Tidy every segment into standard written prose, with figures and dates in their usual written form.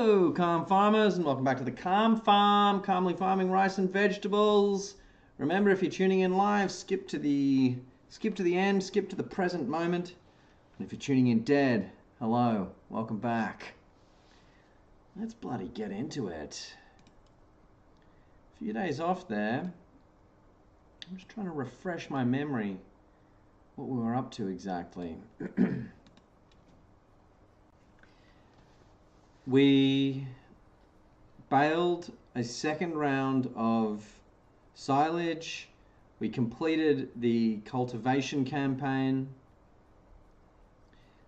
Hello, Calm Farmers, and welcome back to the Calm Farm, calmly farming rice and vegetables. Remember, if you're tuning in live, skip to the end, skip to the present moment. And if you're tuning in dead, hello, welcome back. Let's bloody get into it. A few days off there. I'm just trying to refresh my memory what we were up to exactly. We baled a second round of silage. We completed the cultivation campaign.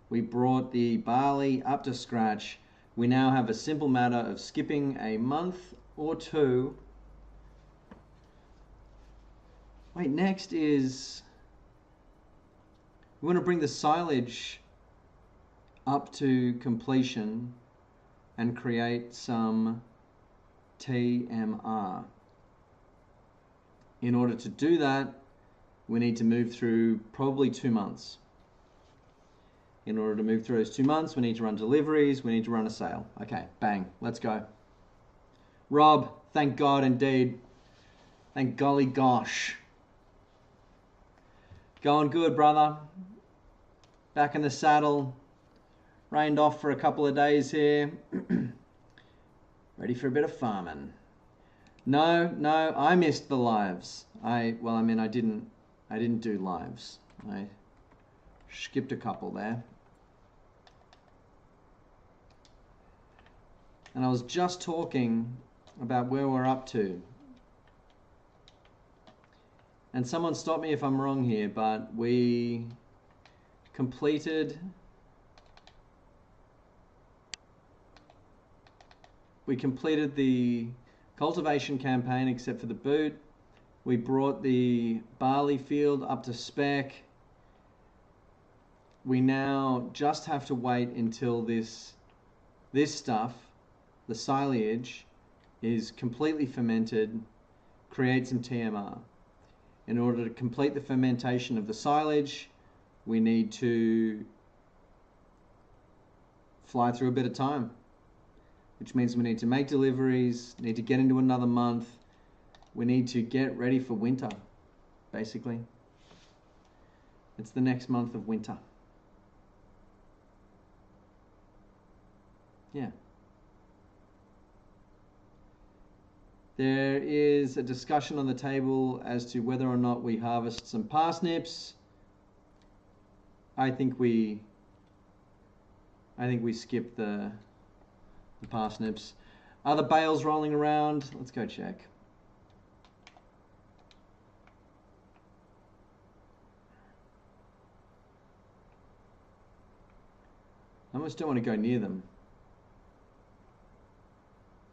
We brought the barley up to scratch. We now have a simple matter of skipping a month or two. Wait, next is we want to bring the silage up to completion and create some TMR. In order to do that, we need to move through probably 2 months. In order to move through those 2 months, we need to run deliveries, we need to run a sale. Okay, bang, let's go. Rob, thank God indeed. Thank golly gosh. Going good, brother. Back in the saddle. Rained off for a couple of days here. Ready for a bit of farming. No, I missed the lives. I didn't do lives. I skipped a couple there. And I was just talking about where we're up to. And someone stop me if I'm wrong here, but we completed the cultivation campaign except for the boot. We brought the barley field up to spec. We now just have to wait until this stuff, the silage, is completely fermented, create some TMR. In order to complete the fermentation of the silage, we need to fly through a bit of time, which means we need to make deliveries, need to get into another month. We need to get ready for winter, basically. It's the next month of winter. Yeah. There is a discussion on the table as to whether or not we harvest some parsnips. I think we skip the parsnips. Are the bales rolling around? Let's go check. I almost don't want to go near them.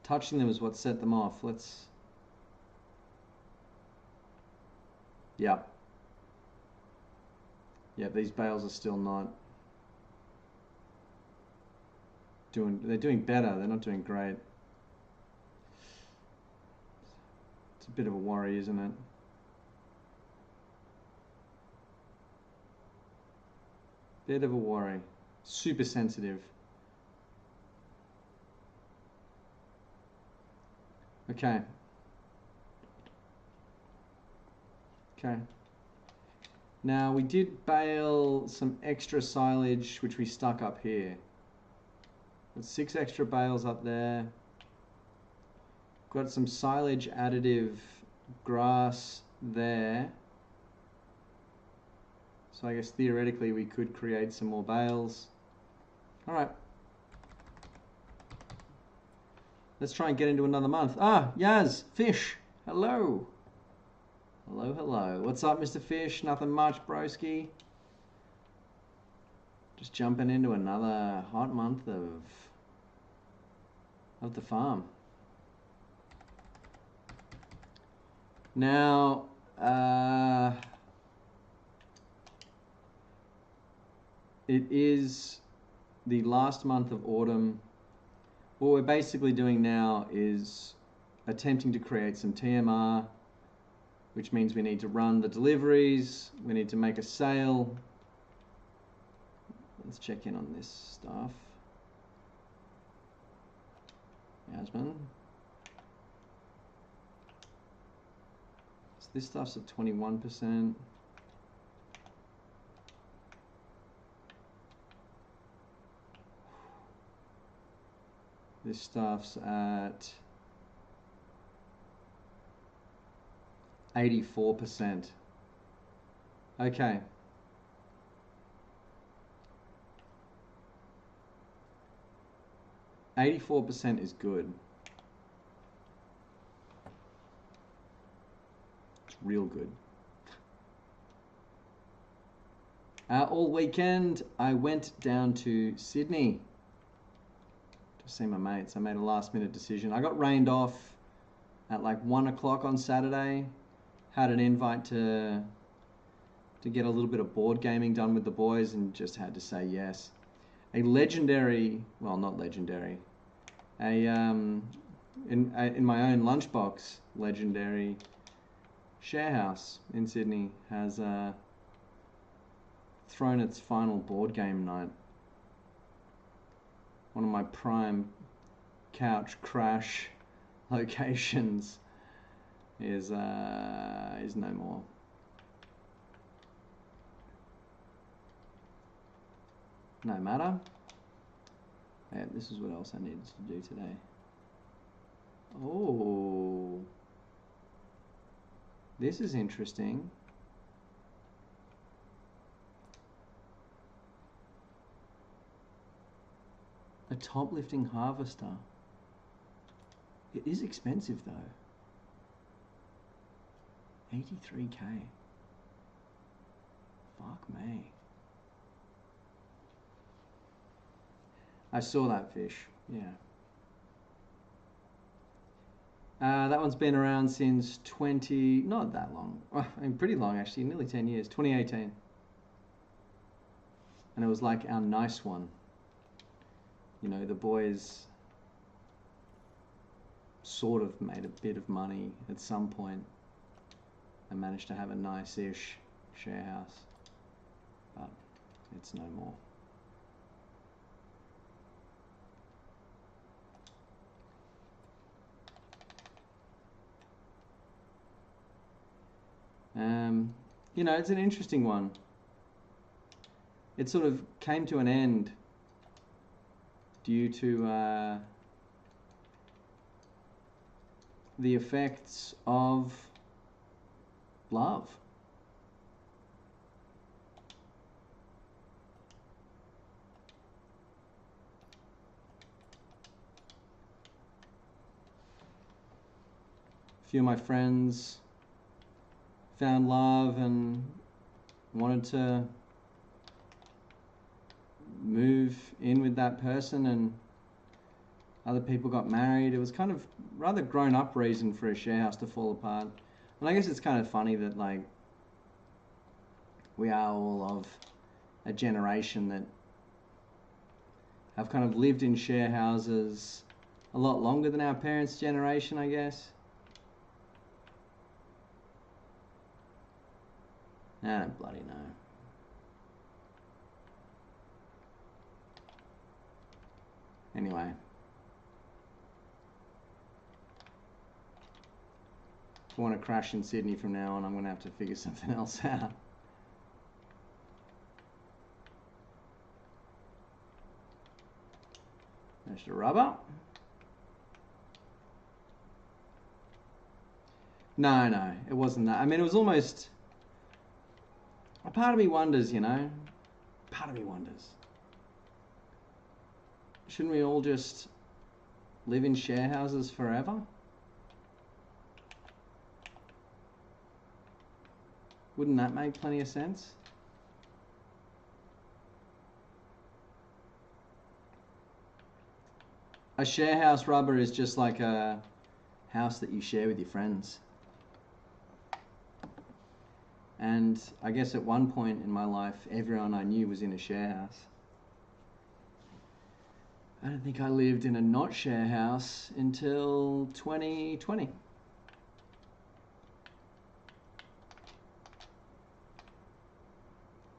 Touching them is what set them off. Yeah, these bales are still not they're doing better, they're not doing great. It's a bit of a worry, isn't it? Bit of a worry. Super sensitive. Okay. Now we did bale some extra silage which we stuck up here. Got 6 extra bales up there. Got some silage additive grass there. So I guess theoretically we could create some more bales. Alright. Let's try and get into another month. Ah, Yaz, Fish, hello. Hello. What's up, Mr. Fish? Nothing much, broski. Just jumping into another hot month of the farm. Now, it is the last month of autumn. What we're basically doing now is attempting to create some TMR, which means we need to run the deliveries, we need to make a sale. Let's check in on this stuff. Yasmin. So this stuff's at 21%. This stuff's at 84%. Okay. %84 is good. It's real good. All weekend, I went down to Sydney to see my mates. I made a last minute decision. I got rained off at like 1 o'clock on Saturday. Had an invite to get a little bit of board gaming done with the boys and just had to say yes. A legendary, well, not legendary, in my own lunchbox, legendary share house in Sydney has thrown its final board game night. One of my prime couch crash locations is no more. No matter. Yeah, this is what else I needed to do today. Oh, this is interesting. A top lifting harvester. It is expensive though. 83K. Fuck me. I saw that fish, yeah. That one's been around since not that long. I mean, pretty long actually, nearly 10 years, 2018. And it was like our nice one. You know, the boys sort of made a bit of money at some point and managed to have a nice-ish share house. But it's no more. You know, it's an interesting one. It sort of came to an end due to the effects of love. A few of my friends found love and wanted to move in with that person, and other people got married. It was kind of rather grown-up reason for a share house to fall apart. And I guess it's kind of funny that like we are all of a generation that have kind of lived in share houses a lot longer than our parents' generation, I guess. I don't bloody know. Anyway. If I want to crash in Sydney from now on, I'm going to have to figure something else out. There's the rubber. No, it wasn't that. I mean, it was almost... A part of me wonders, you know, part of me wonders. Shouldn't we all just live in share houses forever? Wouldn't that make plenty of sense? A share house rubber is just like a house that you share with your friends. And I guess at one point in my life, everyone I knew was in a share house. I don't think I lived in a not share house until 2020.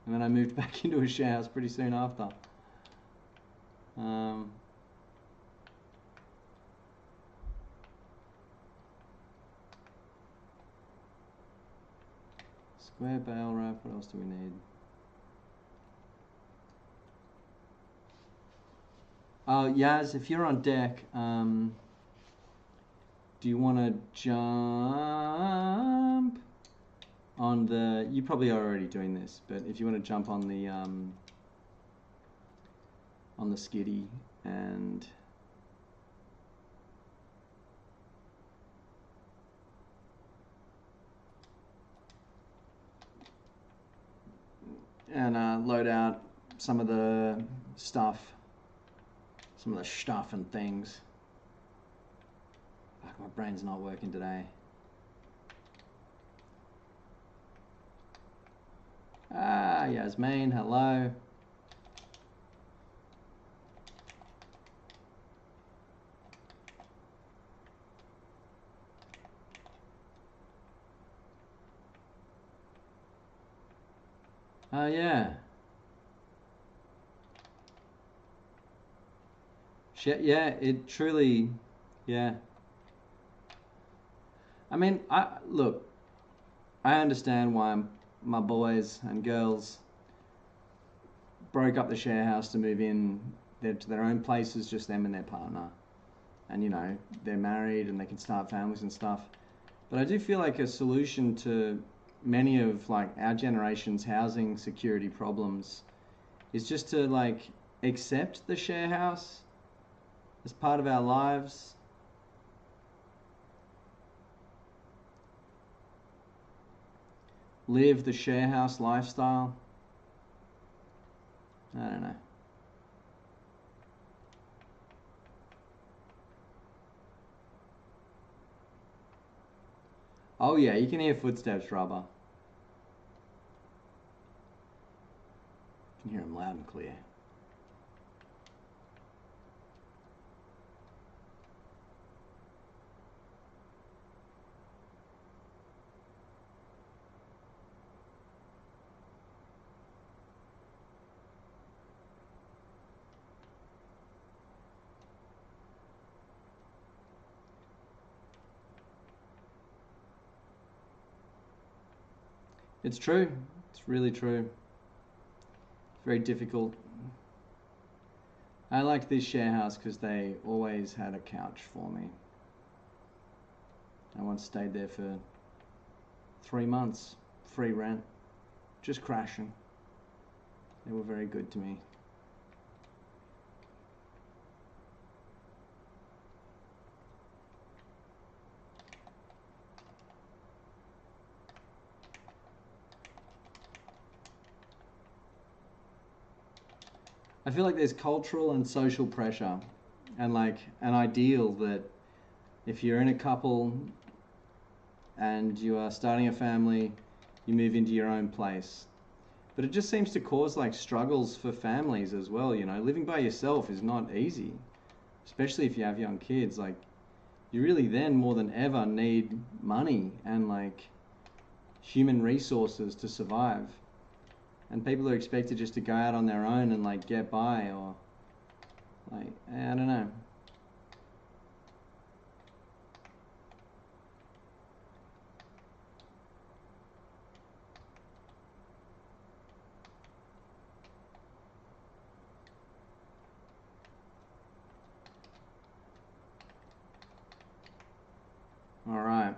And then I moved back into a share house pretty soon after. Square bale wrap. What else do we need? Oh, Yaz, if you're on deck, do you want to jump on the... You probably are already doing this, but if you want to jump on the skiddy and... load out some of the stuff. Some of the stuff and things. Fuck, my brain's not working today. Ah, Yasmin, hello. Oh, yeah. Shit, yeah, it truly, yeah. I mean, look, I understand why my boys and girls broke up the share house to move in to their own places, just them and their partner. And, you know, they're married and they can start families and stuff. But I do feel like a solution to many of, like, our generation's housing security problems is just to, like, accept the share house as part of our lives. Live the share house lifestyle. I don't know. Oh yeah, you can hear footsteps, Rubber. You can hear them loud and clear. It's true. It's really true. Very difficult. I liked this share house because they always had a couch for me. I once stayed there for 3 months, free rent, just crashing. They were very good to me. I feel like there's cultural and social pressure and like an ideal that if you're in a couple and you are starting a family, you move into your own place. But it just seems to cause like struggles for families as well, you know. Living by yourself is not easy, especially if you have young kids. Like, you really then more than ever need money and like human resources to survive. And people are expected just to go out on their own and like get by, or like, I don't know. All right.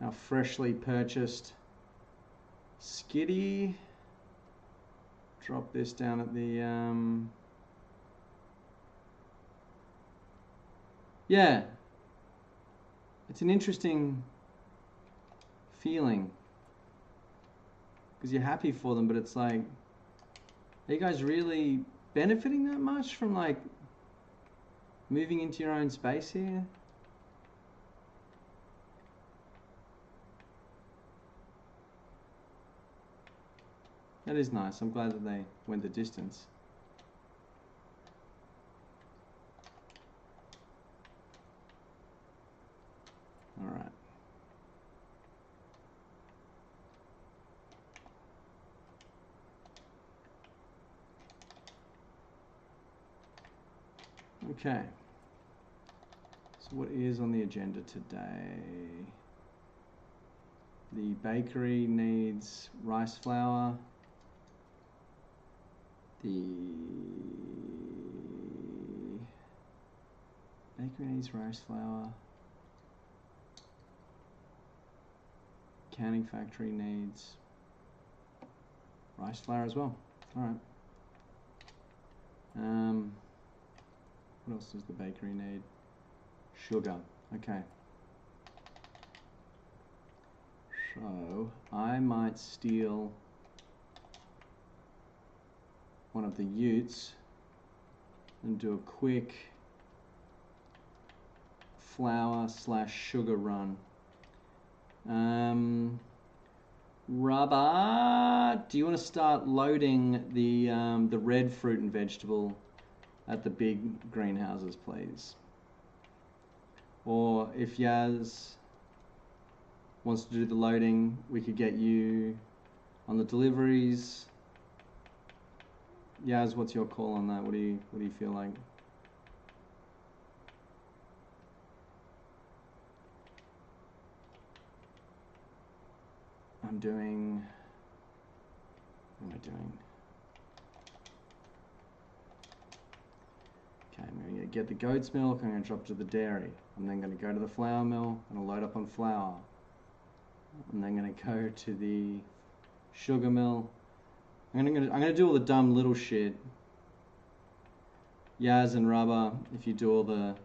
Our freshly purchased skiddy. Drop this down at the yeah, it's an interesting feeling because you're happy for them, but it's like, are you guys really benefiting that much from like moving into your own space here? That is nice. I'm glad that they went the distance. All right. Okay. So what is on the agenda today? The bakery needs rice flour. The bakery needs rice flour. Canning factory needs rice flour as well. All right. What else does the bakery need? Sugar. Okay. So I might steal one of the utes and do a quick flour/sugar run. Rubber, do you want to start loading the red fruit and vegetable at the big greenhouses, please? Or if Yaz wants to do the loading, we could get you on the deliveries. Yaz, what's your call on that? What do you feel like? I'm doing, what am I doing? Okay, I'm going to get the goat's milk, I'm going to drop it to the dairy. I'm then going to go to the flour mill, I'm going to load up on flour. I'm then going to go to the sugar mill. I'm going to do all the dumb little shit. Yaz and Rubber, if you do all the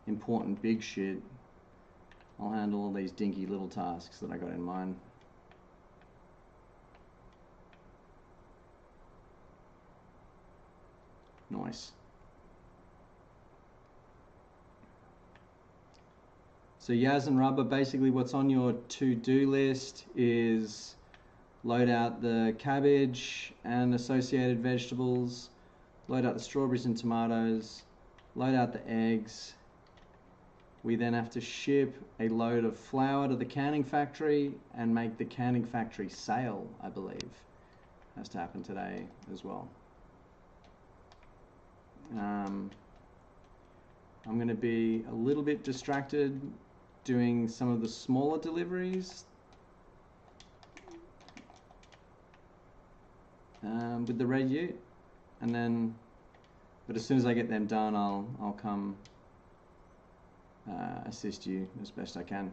important big shit, I'll handle all these dinky little tasks that I got in mind. Nice. So Yaz and Rubber, basically what's on your to-do list is load out the cabbage and associated vegetables, load out the strawberries and tomatoes, load out the eggs. We then have to ship a load of flour to the canning factory and make the canning factory sale, I believe. Has to happen today as well. I'm going to be a little bit distracted doing some of the smaller deliveries with the red ute, and then, but as soon as I get them done, I'll come assist you as best I can.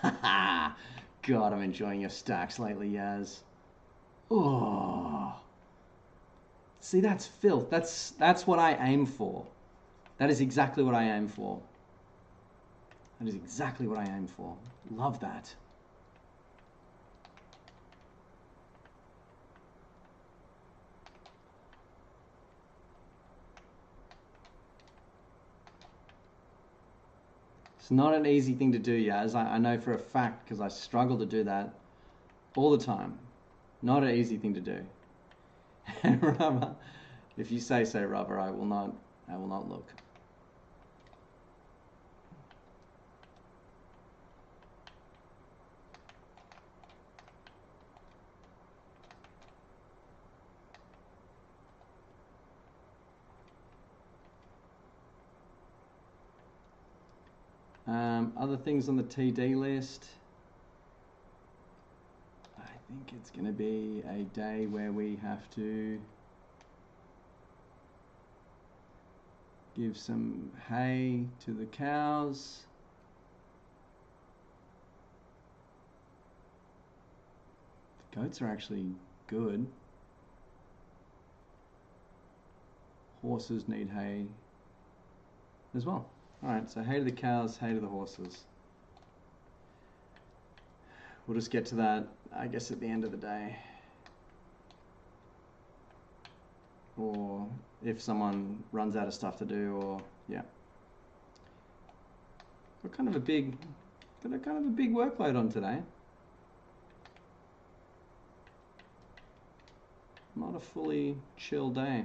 God, I'm enjoying your stacks lately, Yaz. Oh, see, that's filth. That's what I aim for. That is exactly what I aim for. That is exactly what I aim for. Love that. It's not an easy thing to do, Yaz. I know for a fact because I struggle to do that all the time. Not an easy thing to do. And Rubber, if you say so, Rubber, I will not look. Other things on the TD list. I think it's going to be a day where we have to give some hay to the cows. The goats are actually good. Horses need hay as well. Alright, so hay to the cows, hay to the horses. We'll just get to that, I guess, at the end of the day. Or if someone runs out of stuff to do, or, yeah. Got kind of a big workload on today. Not a fully chill day.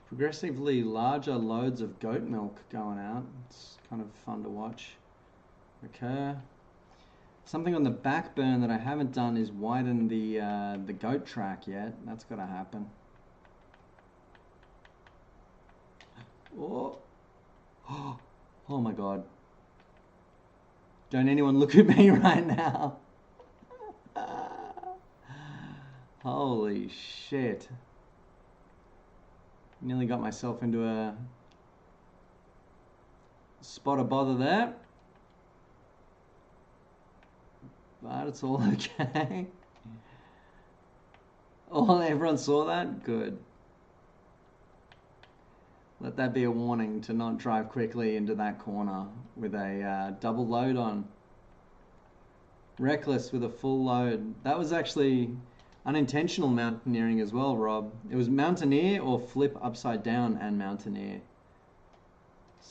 Progressively larger loads of goat milk going out. It's kind of fun to watch occur. Something on the backburn that I haven't done is widen the goat track yet. That's got to happen. Oh. Oh my god. Don't anyone look at me right now. Holy shit. Nearly got myself into a spot of bother there. But it's all okay. Oh, everyone saw that? Good. Let that be a warning to not drive quickly into that corner with a double load on. Reckless with a full load. That was actually unintentional mountaineering as well, Rob. It was mountaineer or flip upside down and mountaineer.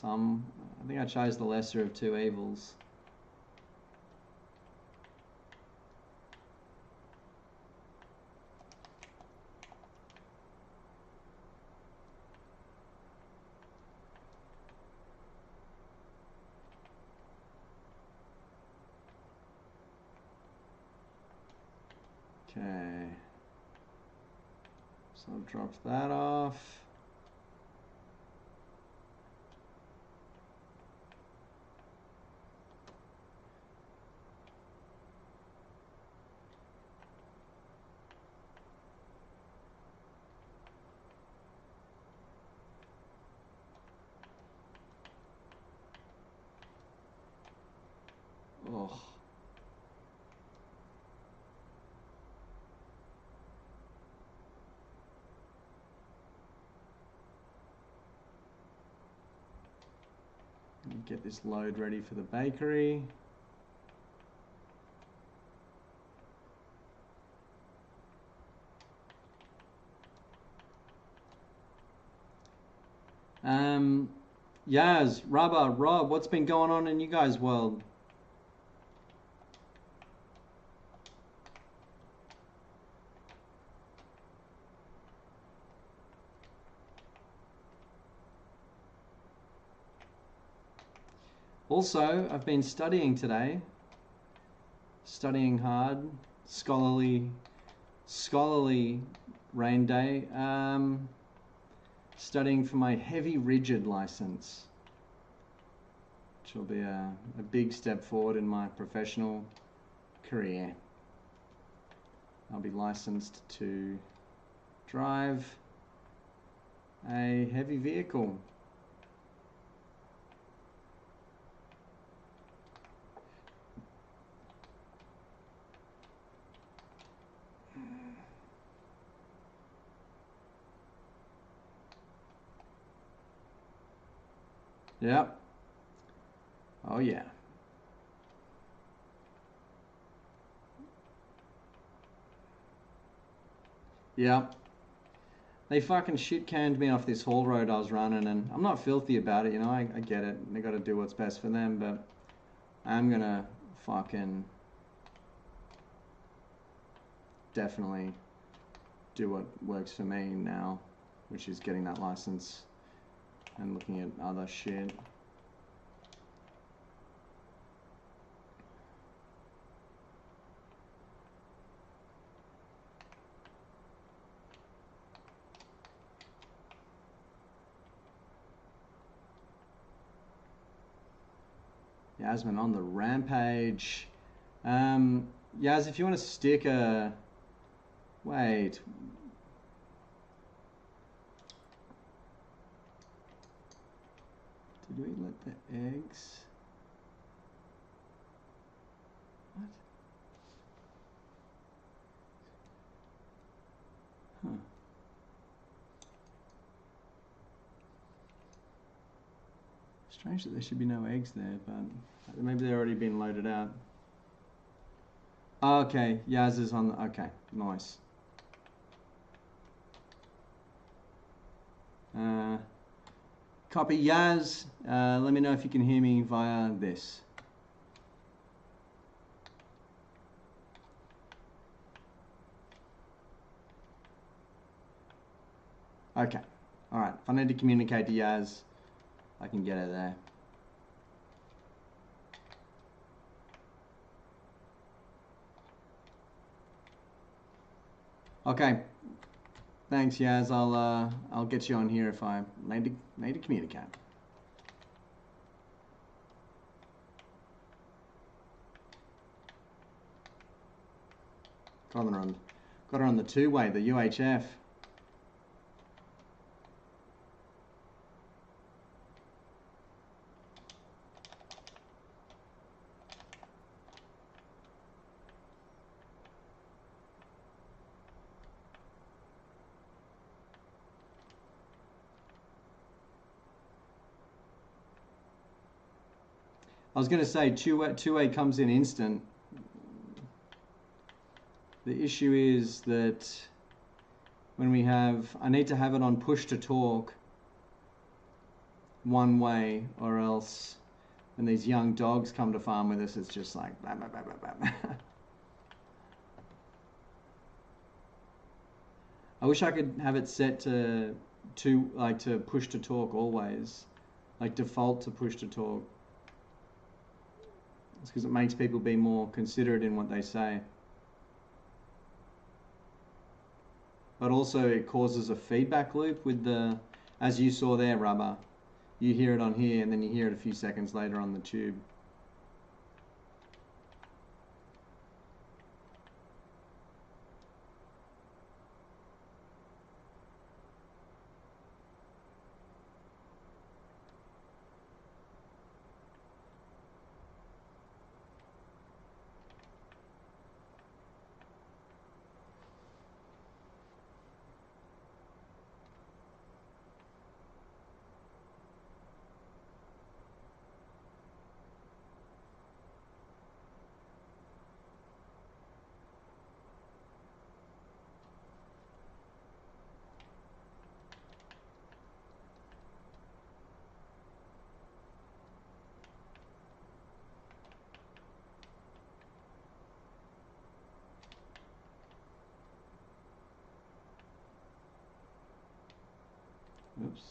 I think I chose the lesser of two evils. Okay, so I've dropped that off. Oh. Get this load ready for the bakery. Yaz, Rubber, Rob, what's been going on in you guys' world? Also, I've been studying today. Studying hard. Scholarly rain day. Studying for my heavy rigid license, which will be a big step forward in my professional career. I'll be licensed to drive a heavy vehicle. Yep. Oh yeah. Yep. They fucking shit canned me off this haul road I was running, and I'm not filthy about it, you know, I get it. They gotta do what's best for them, but I'm gonna fucking definitely do what works for me now, which is getting that license and looking at other shit. Yasmin on the rampage. Yaz, if you want to stick a... Wait. Did we let the eggs... What? Huh. Strange that there should be no eggs there, but maybe they've already been loaded out. Okay, Yaz is on the... Okay, nice. Copy, Yaz. Let me know if you can hear me via this. Okay, Alright, if I need to communicate to Yaz, I can get her there. Okay. Thanks, Yaz. I'll get you on here if I need to communicate. Got her on the two-way, the UHF. I was going to say two-way comes in instant. The issue is that when we have, I need to have it on push to talk one way, or else when these young dogs come to farm with us, it's just like blah, blah, blah, blah, blah. I wish I could have it set to push to talk always, like default to push to talk. It's because it makes people be more considerate in what they say. But also it causes a feedback loop with the, as you saw there, Rubber. You hear it on here and then you hear it a few seconds later on the tube. Oops.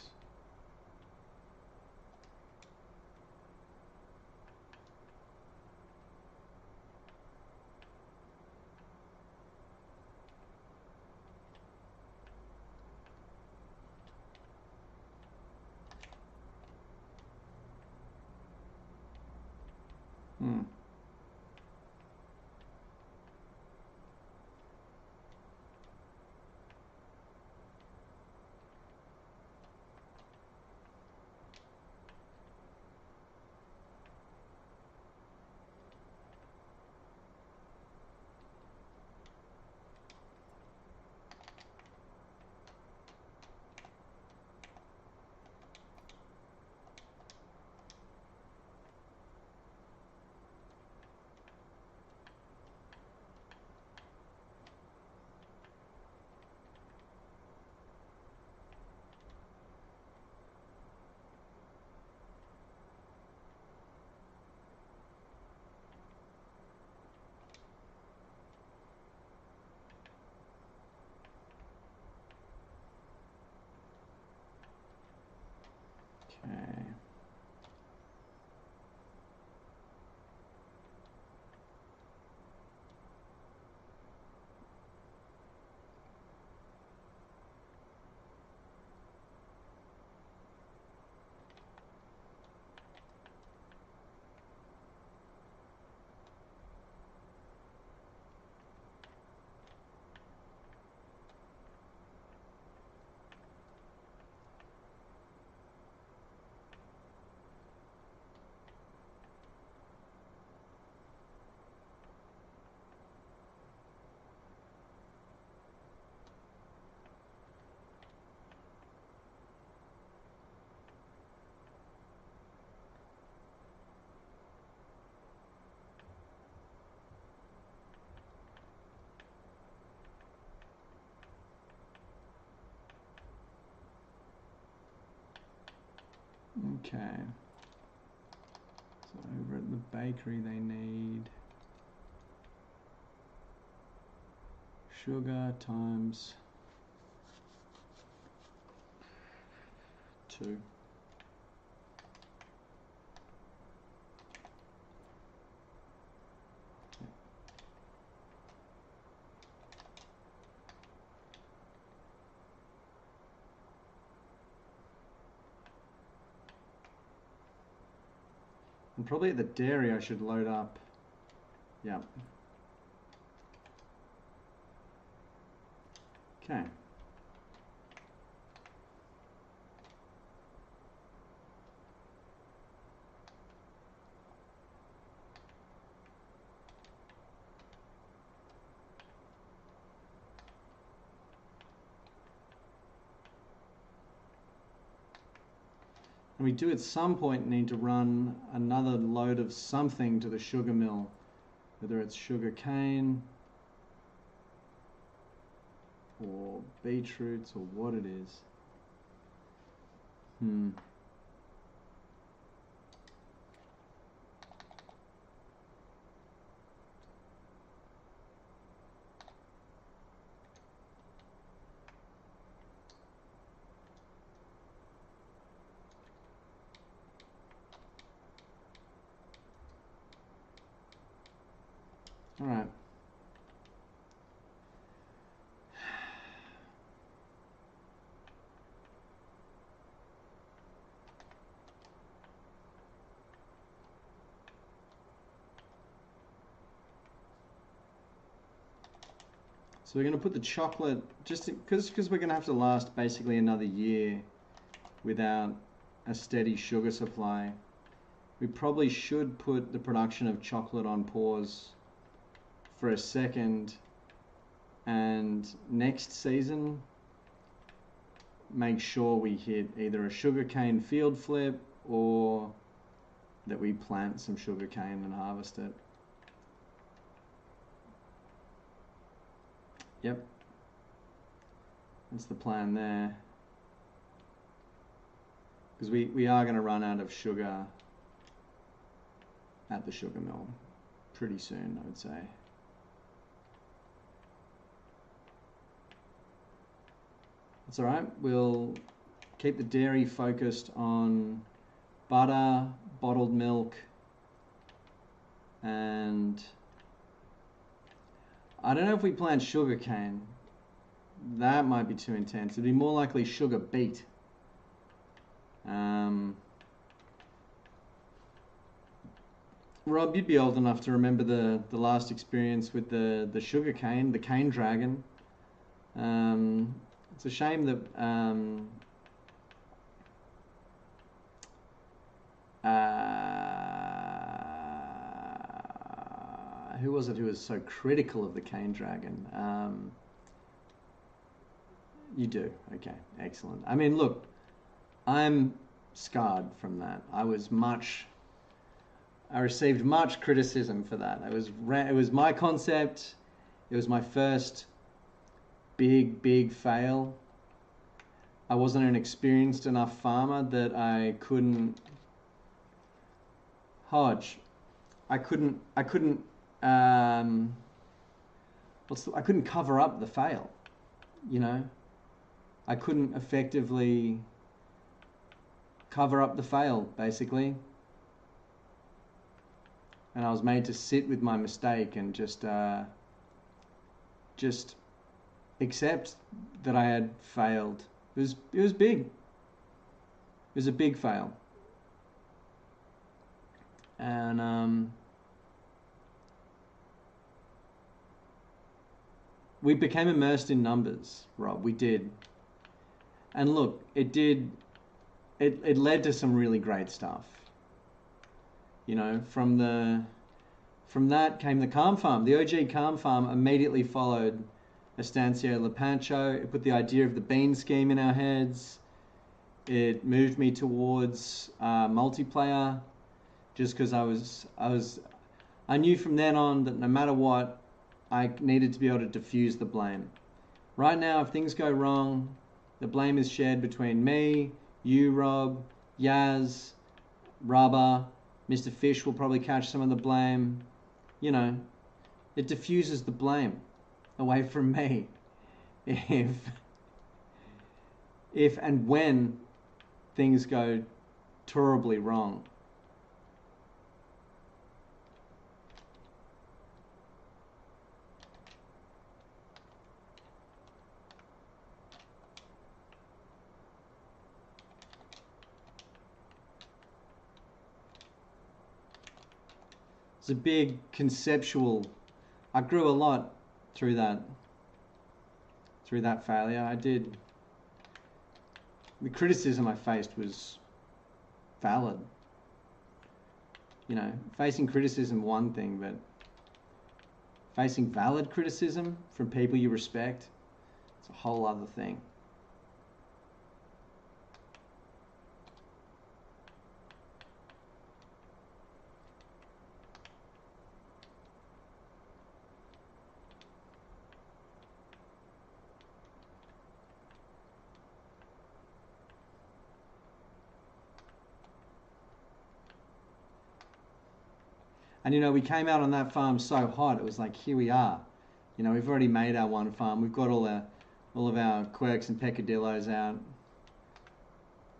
Okay. Okay. So over at the bakery they need sugar times 2. And probably at the dairy I should load up. Yeah. Okay. And we do at some point need to run another load of something to the sugar mill, whether it's sugar cane or beetroots or what it is. All right. So we're going to put the chocolate, just because we're going to have to last basically another year without a steady sugar supply. We probably should put the production of chocolate on pause for a second, and next season make sure we hit either a sugarcane field flip or that we plant some sugarcane and harvest it. Yep, that's the plan there, because we are going to run out of sugar at the sugar mill pretty soon, I would say. That's all right. We'll keep the dairy focused on butter, bottled milk, and I don't know if we plant sugar cane. That might be too intense. It'd be more likely sugar beet. Rob, you'd be old enough to remember the last experience with the sugar cane, the cane dragon. It's a shame that who was it who was so critical of the cane dragon? You do? Okay, excellent. I mean, look, I'm scarred from that. I received much criticism for that. It was my concept. It was my first big fail. I wasn't an experienced enough farmer that I couldn't Hodge. I couldn't I couldn't cover up the fail, you know. I couldn't effectively cover up the fail, basically. And I was made to sit with my mistake and just accept that I had failed. It was big. It was a big fail. And we became immersed in numbers, Rob. We did. And look, it led to some really great stuff. You know, from that came the Calm Farm. The OG Calm Farm immediately followed Estancia Lepancho. It put the idea of the bean scheme in our heads. It moved me towards multiplayer, just because I knew from then on that no matter what, I needed to be able to diffuse the blame. Right now, if things go wrong, the blame is shared between me, you, Rob, Yaz, Rubber. Mr. Fish will probably catch some of the blame. You know, it diffuses the blame away from me if and when things go terribly wrong. It's a big conceptual. I grew a lot through that failure. I did. The criticism I faced was valid. You know, facing criticism one thing, but facing valid criticism from people you respect, it's a whole other thing. And you know, we came out on that farm so hot. It was like, here we are. You know, we've already made our one farm. We've got all of our quirks and peccadillos out.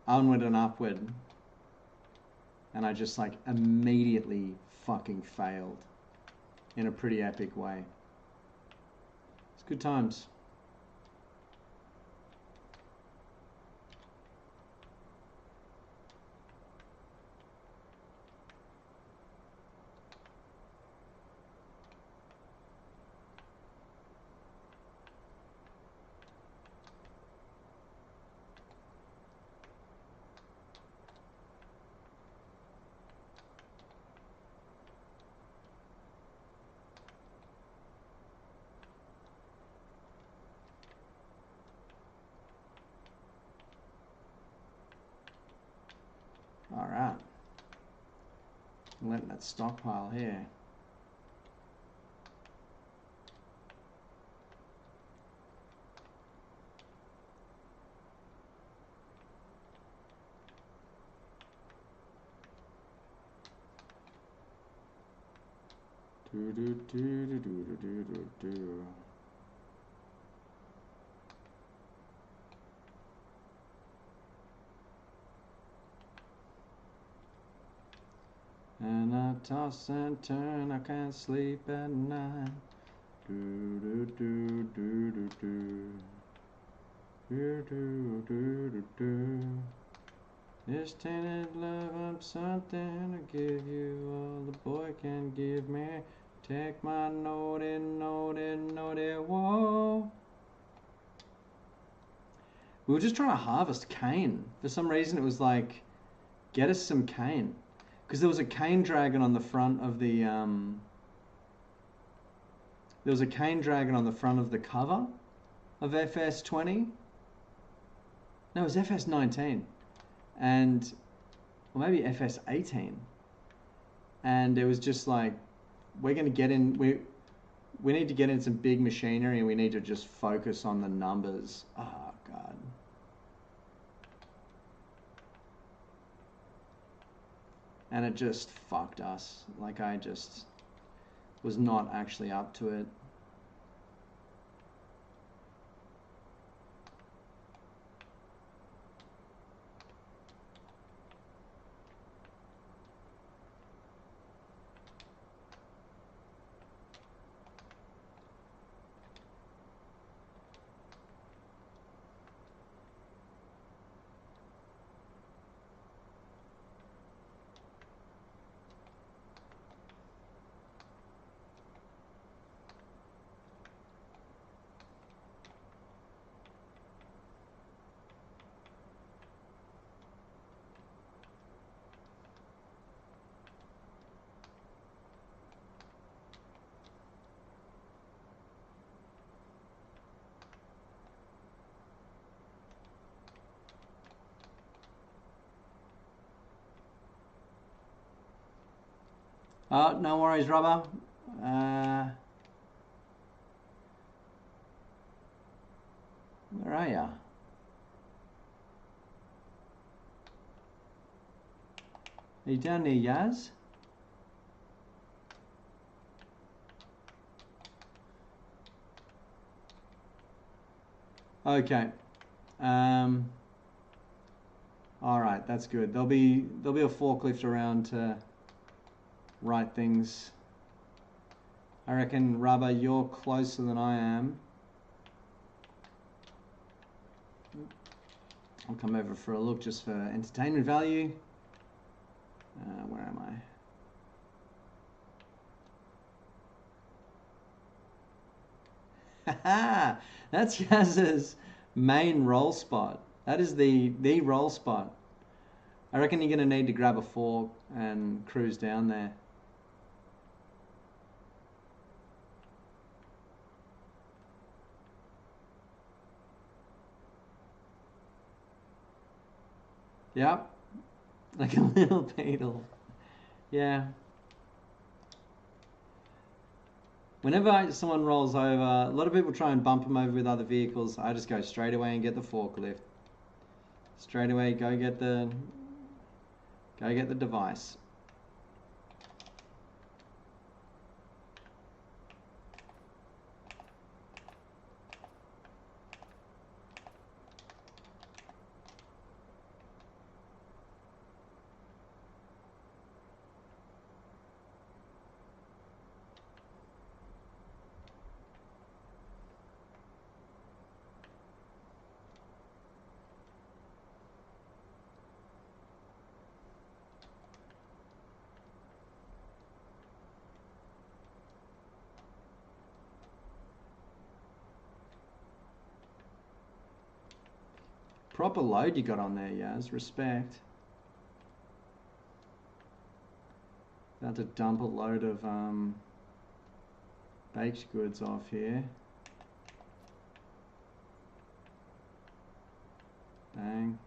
Onward and upward. And I just like immediately fucking failed in a pretty epic way. It's good times. All right. I'm letting that stockpile here. Do do do do do do do do. And I toss and turn, I can't sleep at night. Do do do do do do. Do do do do do. This tainted love, I'm something to give you. All the boy can give me. Take my note and whoa. We were just trying to harvest cane. For some reason, it was like, get us some cane. Because there was a cane dragon on the front of the there was a cane dragon on the front of the cover of FS20. No, it was FS19, and or maybe FS18. And it was just like, we're gonna get in. We need to get in some big machinery, and we need to just focus on the numbers. Oh God. And it just fucked us. Like, I just was not actually up to it. Oh, no worries, Rubber. Where are ya? Are you down near Yaz? Okay. All right, that's good. There'll be a forklift around to right things. I reckon, Rubber, you're closer than I am. I'll come over for a look just for entertainment value. Where am I? Haha! That's Yaz's main roll spot. That is the roll spot. I reckon you're going to need to grab a fork and cruise down there. Yep. Like a little beetle. Yeah. Whenever someone rolls over, a lot of people try and bump them over with other vehicles. I just go straight away and get the forklift. Straight away, go get the device. Proper load you got on there, Yaz. Respect. About to dump a load of baked goods off here. Bang.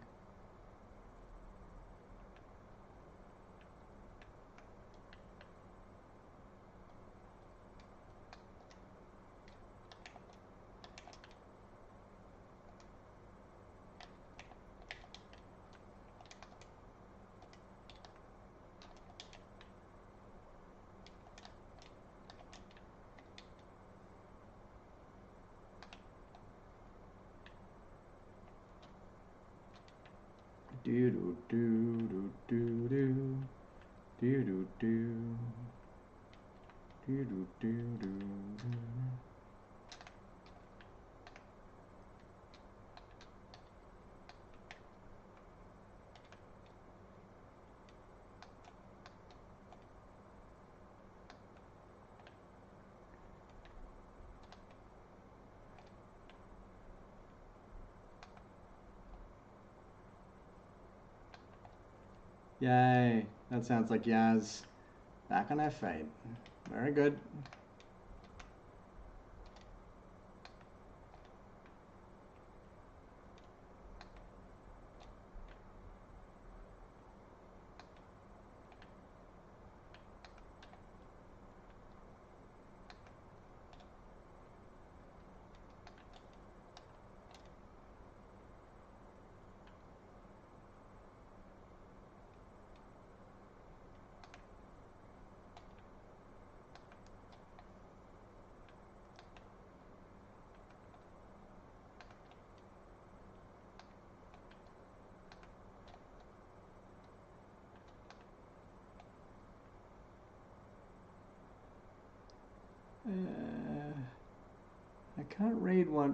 Do do do do do do do do do do do do do. Yay, that sounds like Yaz back on F8. Very good. I can't read what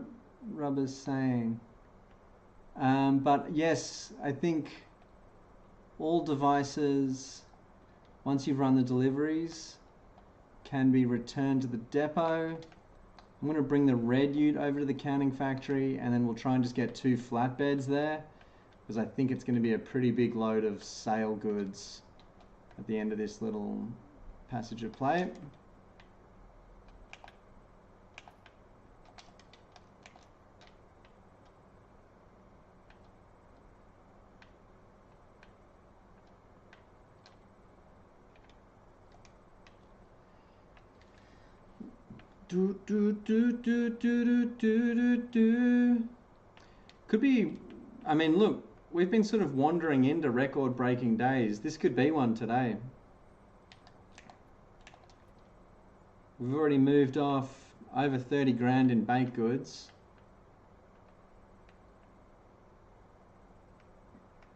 Rubber's saying. But yes, I think all devices, once you've run the deliveries, can be returned to the depot. I'm going to bring the red ute over to the canning factory, and then we'll try and just get 2 flatbeds there, because I think it's going to be a pretty big load of sale goods at the end of this little passage of play. Do do do do do do do do. Could be. I mean, look, we've been sort of wandering into record-breaking days. This could be one today. We've already moved off over 30 grand in baked goods.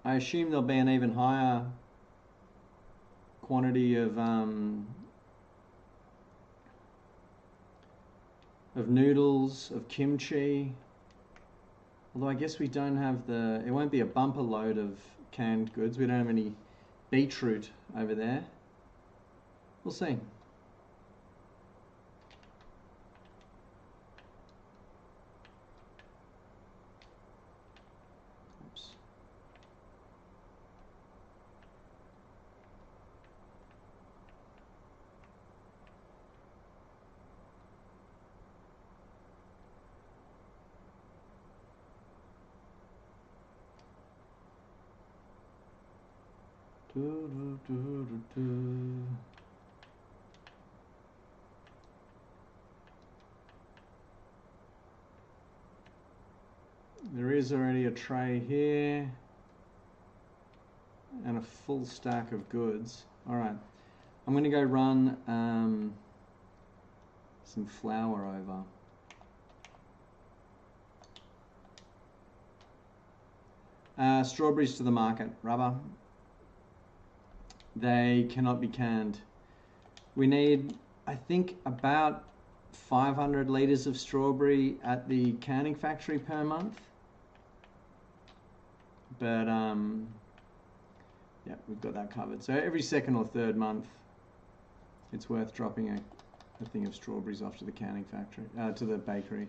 I assume there'll be an even higher quantity of noodles, of kimchi. Although I guess we don't have the, it won't be a bumper load of canned goods. We don't have any beetroot over there. We'll see. Oops. There is already a tray here and a full stack of goods. All right, I'm going to go run some flour over. Strawberries to the market, rubber. They cannot be canned. We need, I think, about 500 litres of strawberry at the canning factory per month. But yeah, we've got that covered. So every second or third month, it's worth dropping a thing of strawberries off to the canning factory, to the bakery.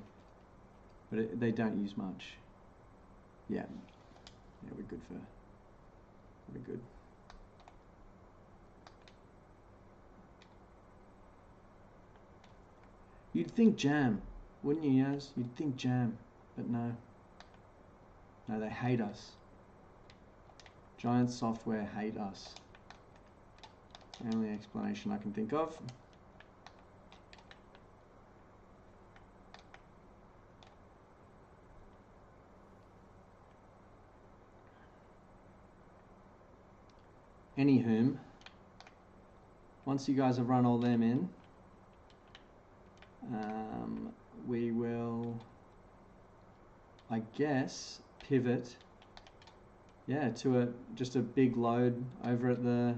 But they don't use much. Yeah, we're good for. We're good. You'd think jam, wouldn't you, Yaz? You'd think jam, but no. No, they hate us. Giant Software hate us. The only explanation I can think of. Anywhom, once you guys have run all them in, we will, I guess, pivot, yeah, to just a big load over at the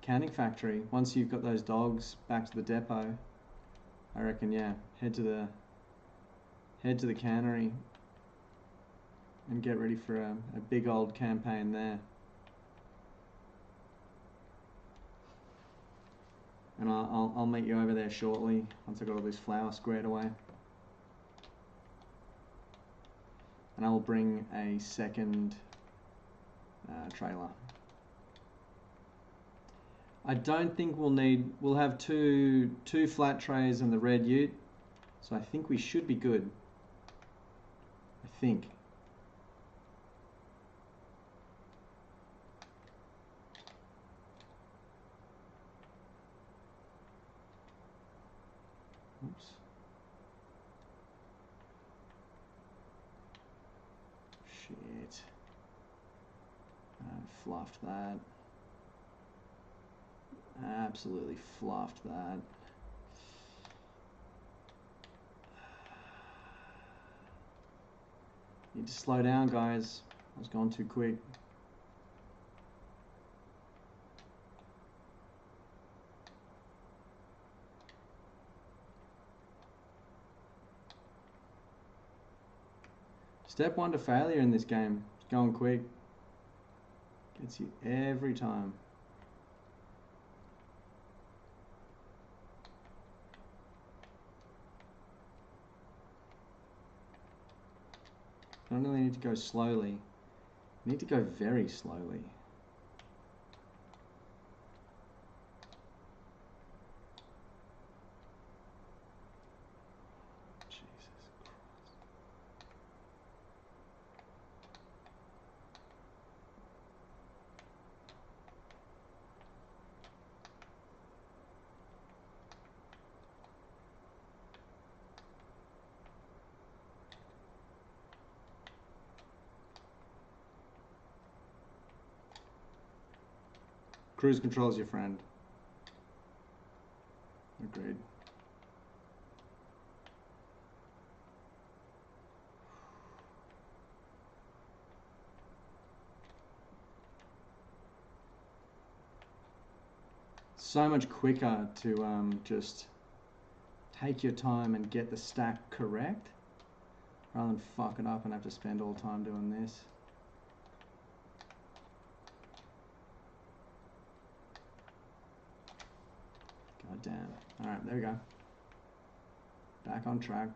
canning factory. Once you've got those dogs back to the depot, I reckon, yeah, head to the cannery and get ready for a big old campaign there. And I'll meet you over there shortly once I've got all this flour squared away. And I will bring a second trailer. I don't think we'll have two flat trays and the red ute, so I think we should be good. I think. Oops. Shit. I fluffed that. Absolutely fluffed that. Need to slow down, guys. I was going too quick. Step one to failure in this game. It's going quick. Gets you every time. You don't really need to go slowly. You need to go very slowly. Cruise control is your friend. Agreed. so much quicker to just take your time and get the stack correct rather than fuck it up and have to spend all time doing this. God damn. Alright, there we go. Back on track.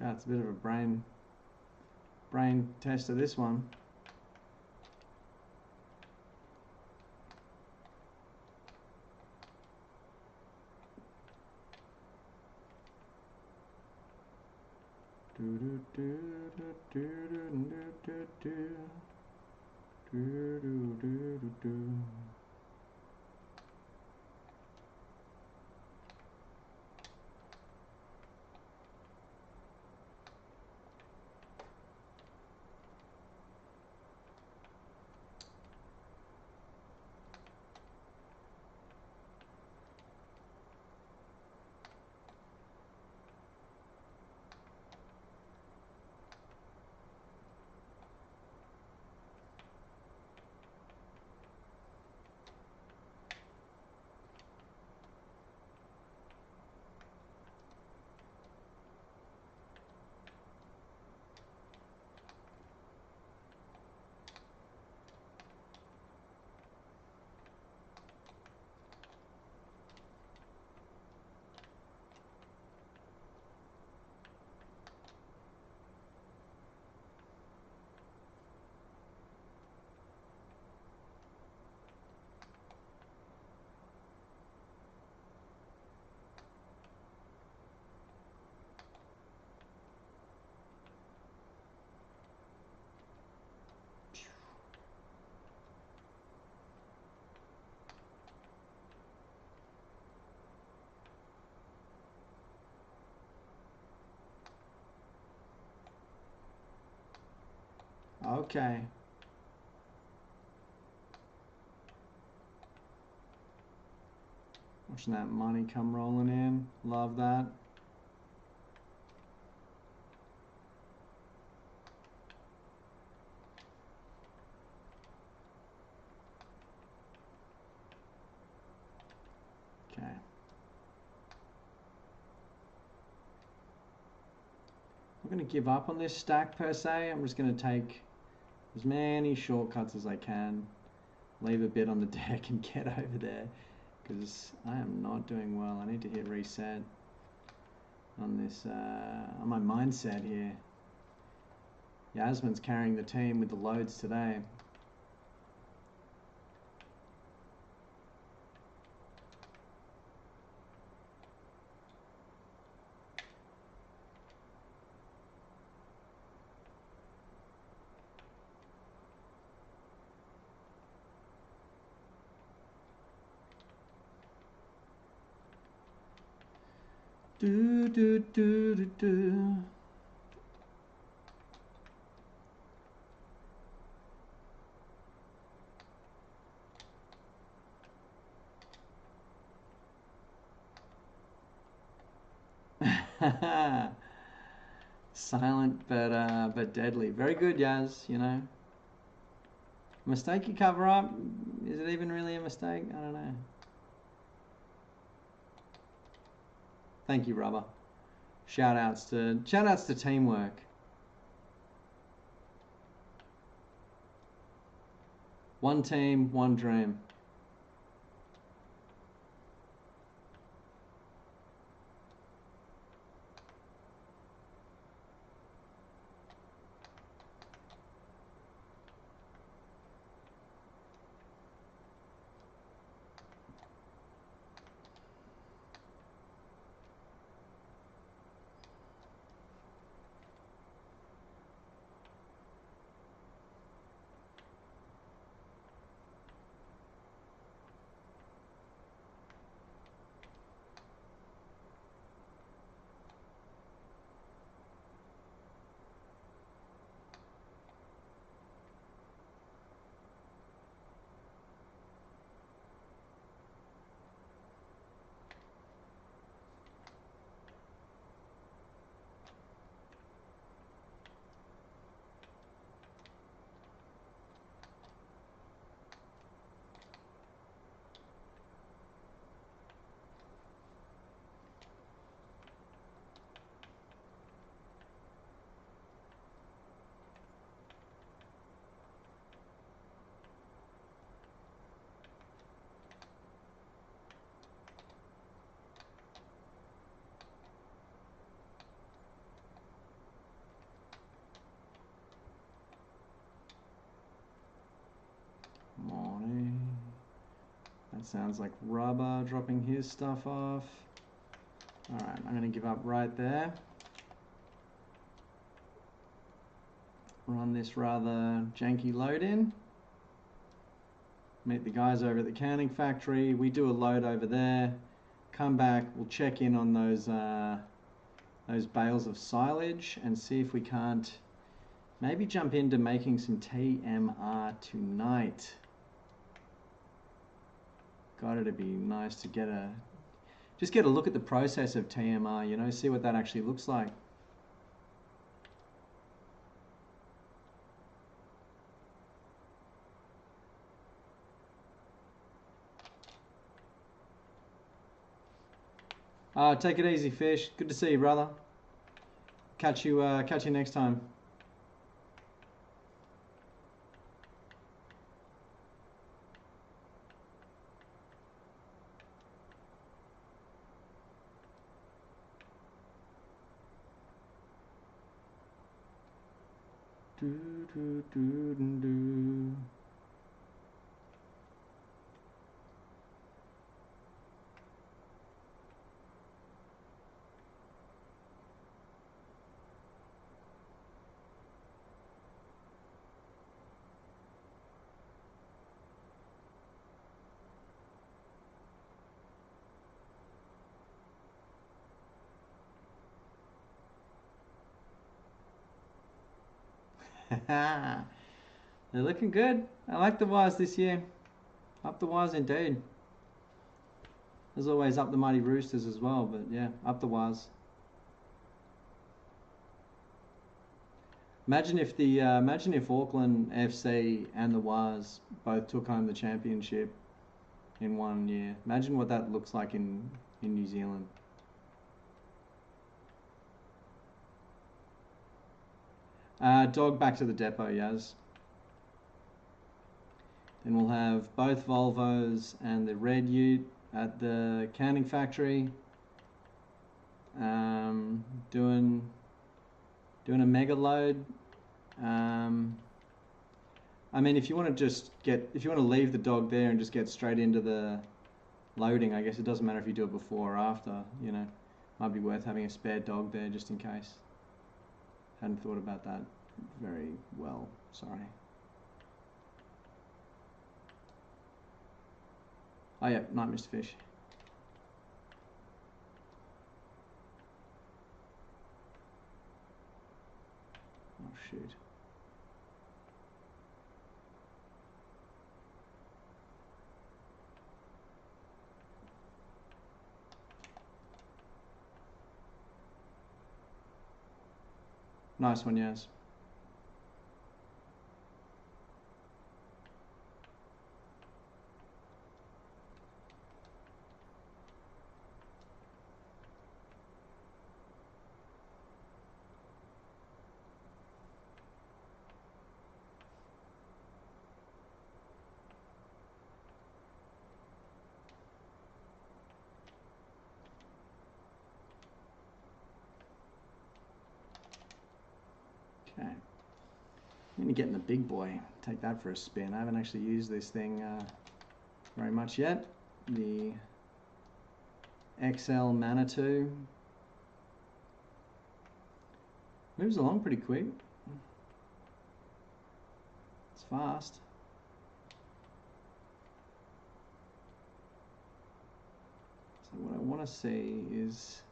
God, it's a bit of a brain tester, this one. Okay. Watching that money come rolling in. Love that. Okay. I'm not going to give up on this stack per se. I'm just going to take as many shortcuts as I can. Leave a bit on the deck and get over there. Because I am not doing well. I need to hit reset on this, on my mindset here. Yasmin's carrying the team with the loads today. Do do do do do. Silent but deadly. Very good, Yaz. You know, mistake you cover up. Is it even really a mistake? I don't know. Thank you, Rubber. Shout outs to teamwork. One team, one dream. Morning. That sounds like Rubber dropping his stuff off. Alright, I'm going to give up right there. Run this rather janky load in. Meet the guys over at the canning factory. We do a load over there. Come back, we'll check in on those bales of silage and see if we can't maybe jump into making some TMR tonight. It'd be nice to just get a look at the process of TMR, you know, see what that actually looks like. Take it easy, Fish. Good to see you, brother. Catch you next time. Do, do, do, do, do. They're looking good. I like the wires this year. Up the wires indeed. As always, up the mighty Roosters as well, but yeah, up the wires. Imagine if Auckland FC and the Wires both took home the championship in 1 year. Imagine what that looks like in New Zealand. Dog back to the depot, Yaz. Then we'll have both Volvos and the red ute at the canning factory. Doing a mega load. I mean, if you want to leave the dog there and just get straight into the loading, I guess it doesn't matter if you do it before or after, you know. Might be worth having a spare dog there just in case. Hadn't thought about that very well, sorry. Oh yeah, night, Mr. Fish. Oh shoot. Nice one, Yaz. I'm gonna get in the big boy. Take that for a spin. I haven't actually used this thing very much yet. The XL Manitou. Moves along pretty quick. It's fast. So what I want to see is...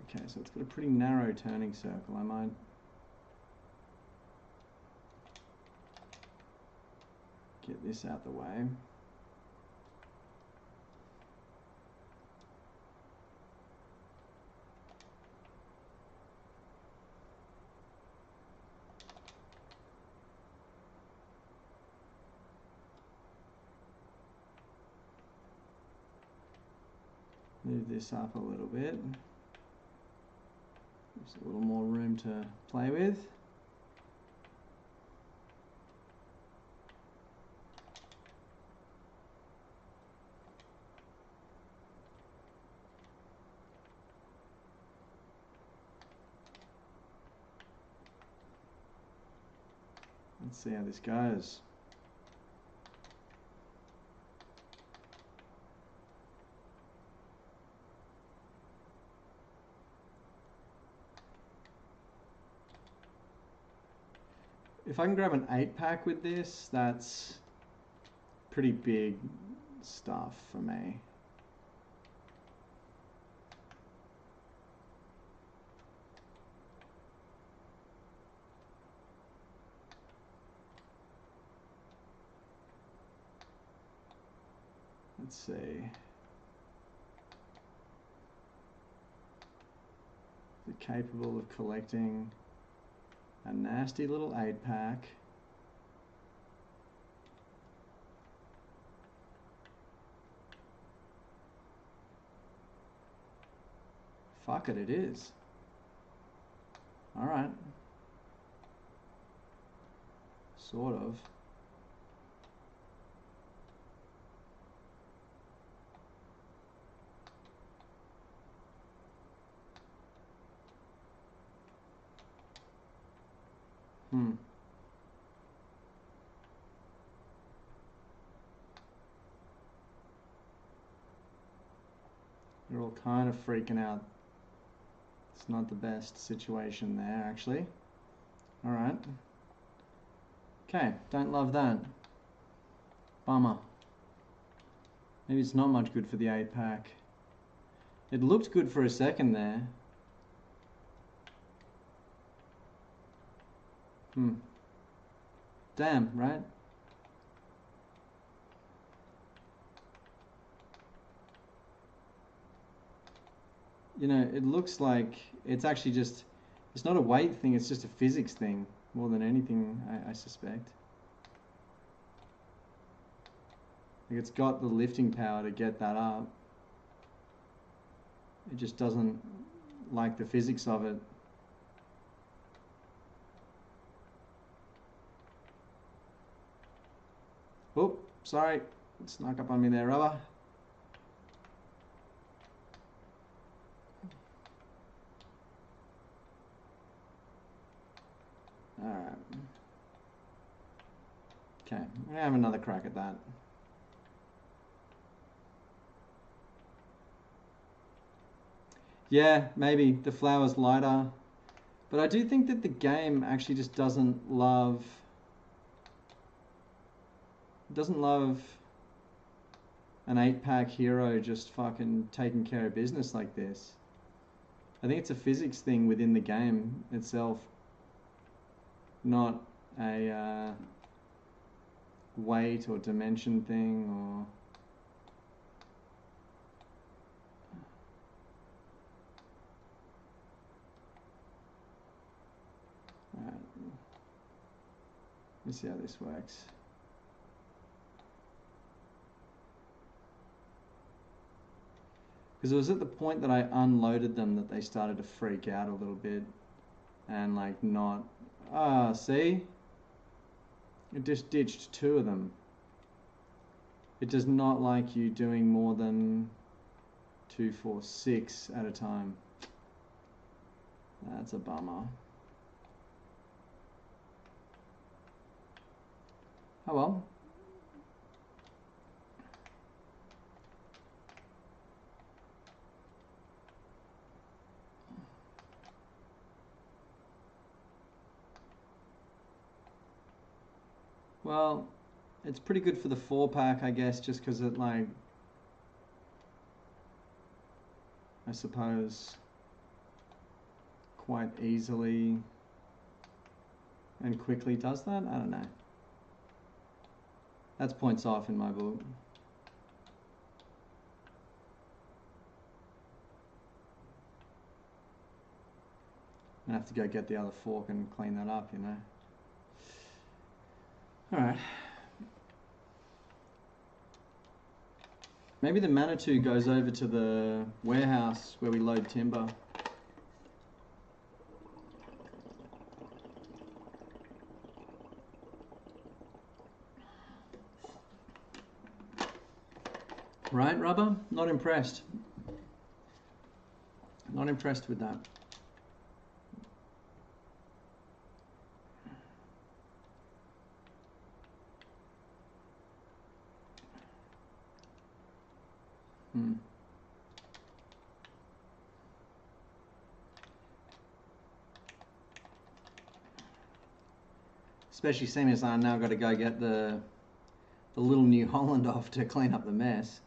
Okay, so it's got a pretty narrow turning circle. I might... get this out the way. Move this up a little bit. There's a little more room to play with. Let's see how this goes. If I can grab an 8-pack with this, that's pretty big stuff for me. Let's see. Is it capable of collecting a nasty little 8-pack? Fuck it, it is. Alright. Sort of. They're all kind of freaking out. It's not the best situation there, actually. Alright. Okay, don't love that. Bummer. Maybe it's not much good for the 8-pack. It looked good for a second there. Damn, right? You know, it looks like it's actually just, it's not a weight thing, it's just a physics thing, more than anything, I suspect. Like, it's got the lifting power to get that up. It just doesn't like the physics of it. Oh, sorry, it snuck up on me there, rubber. Alright. Okay, I'm gonna have another crack at that. Yeah, maybe the flower's lighter. But I do think that the game actually just doesn't love an 8-pack hero just fucking taking care of business like this. I think it's a physics thing within the game itself, not a weight or dimension thing or... Alright. Let's see how this works. Because it was at the point that I unloaded them that they started to freak out a little bit and like not... Ah, see? It just ditched 2 of them. It does not like you doing more than 2, 4, 6 at a time. That's a bummer. Oh well. Well, it's pretty good for the 4-pack, I guess, just because it, like, I suppose, quite easily and quickly does that. I don't know. That's points off in my book. I have to go get the other fork and clean that up, you know. Alright. Maybe the Manitou goes over to the warehouse where we load timber. Right, Rubber? Not impressed. Not impressed with that. Especially seeing as I now got to go get the little New Holland off to clean up the mess.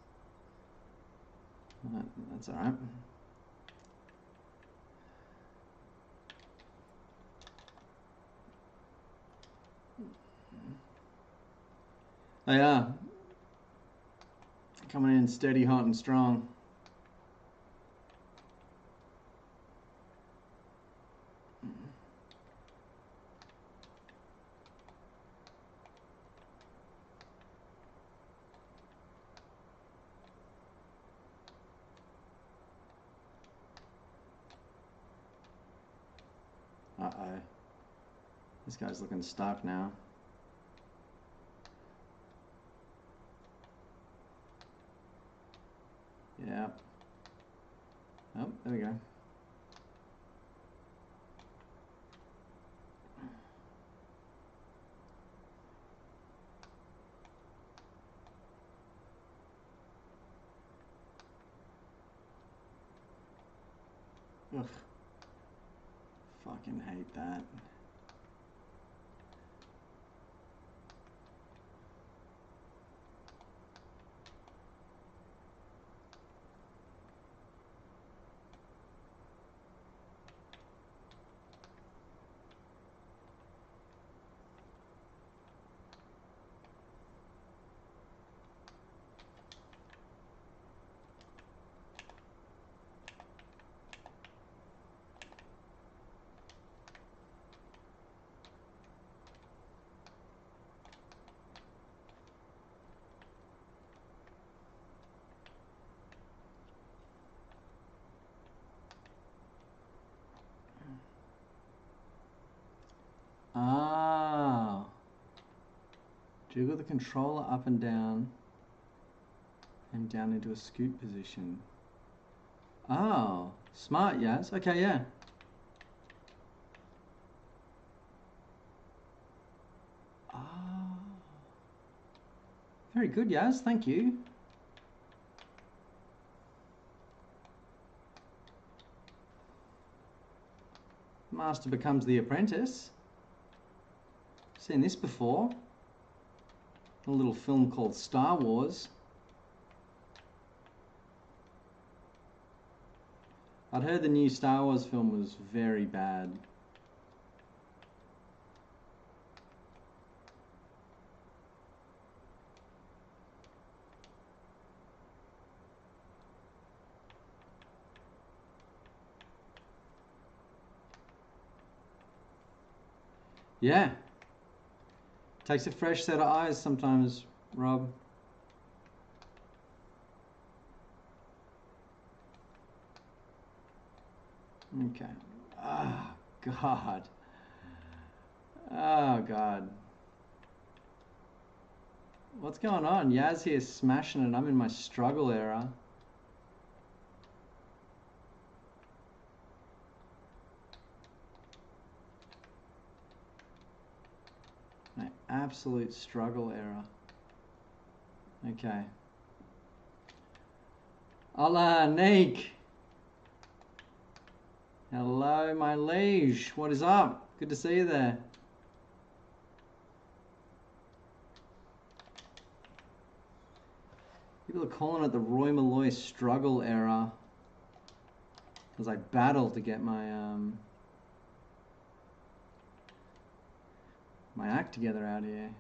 That's all right. They are coming in steady, hot and strong. Uh-oh. This guy's looking stuck now. Yeah. Oh, there we go. Ugh. Fucking hate that. Ah. Jiggle the controller up and down into a scoot position. Oh, smart, Yaz. Okay, yeah. Ah. Very good, Yaz. Thank you. Master becomes the apprentice. Seen this before. A little film called Star Wars. I'd heard the new Star Wars film was very bad. Yeah. Takes a fresh set of eyes sometimes, Rob. Okay. Oh, God. Oh, God. What's going on? Yaz here smashing it. I'm in my struggle era. I Absolute struggle error. Okay. Hola, Nick. Hello, my liege. What is up? Good to see you there. People are calling it the Roy Malloy struggle error as I battle to get my my act together out here.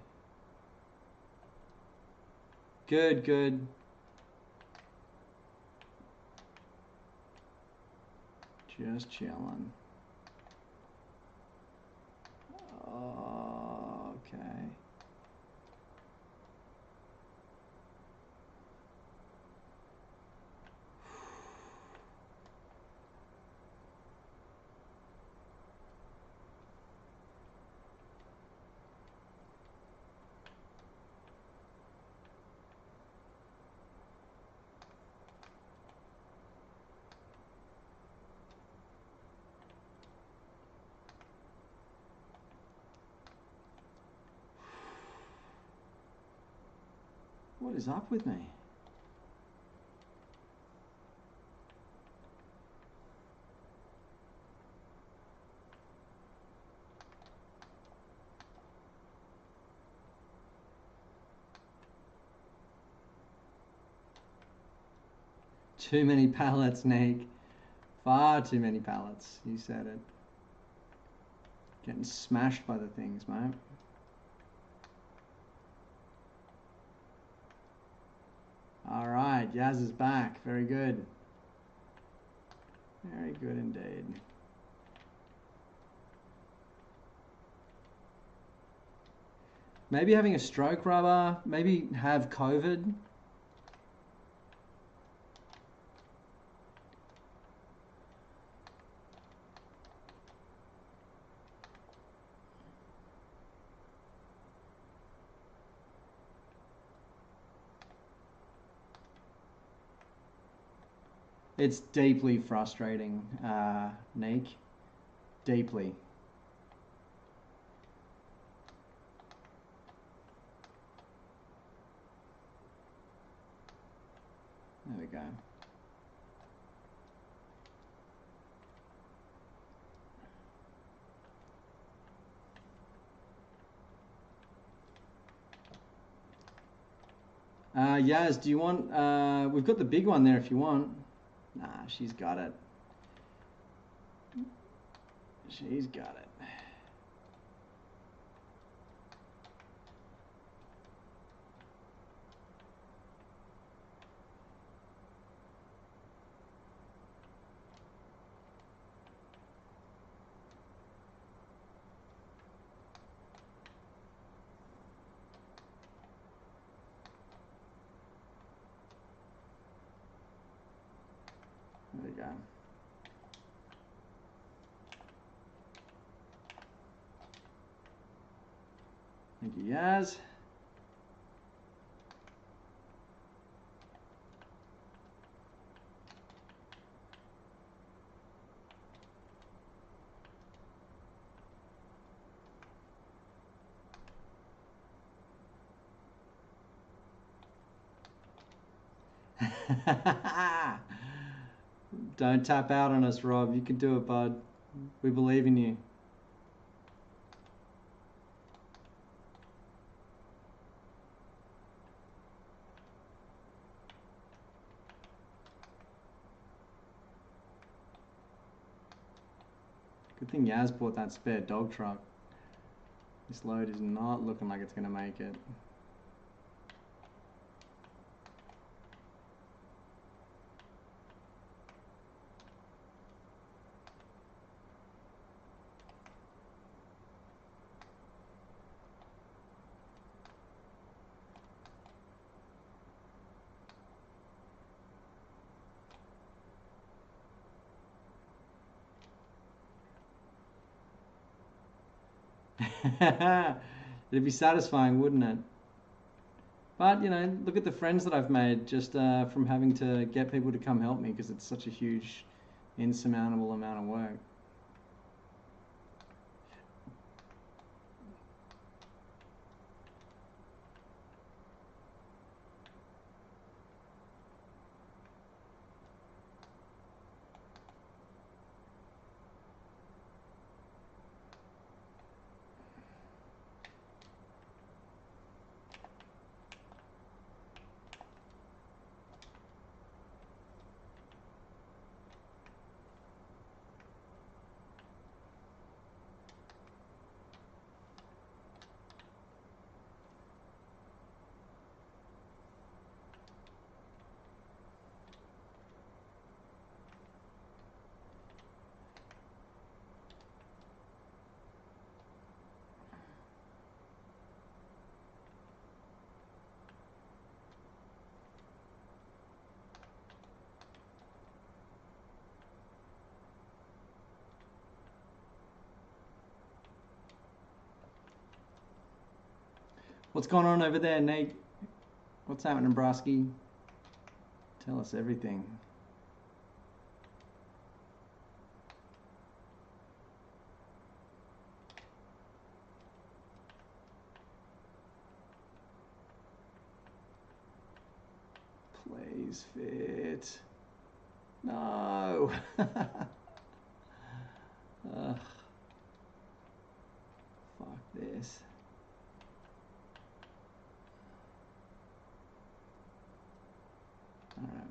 Good, good. Just chilling. Okay. What is up with me? Too many pallets, Nick. Far too many pallets. You said it. Getting smashed by the things, mate. Alright, Yaz is back. Very good. Very good indeed. Maybe having a stroke, rubber. Maybe have COVID. It's deeply frustrating, Nick. Deeply. There we go. Yaz, do you want, we've got the big one there if you want. Nah, she's got it. She's got it. There we go. Thank you, Yaz. Don't tap out on us, Rob. You can do it, bud. We believe in you. Good thing Yaz bought that spare dog truck. This load is not looking like it's going to make it. It'd be satisfying, wouldn't it? But, you know, look at the friends that I've made just from having to get people to come help me because it's such a huge, insurmountable amount of work. What's going on over there, Nate? What's happening, Brosky? Tell us everything. Plays fit. No. Ugh. Fuck this. All right.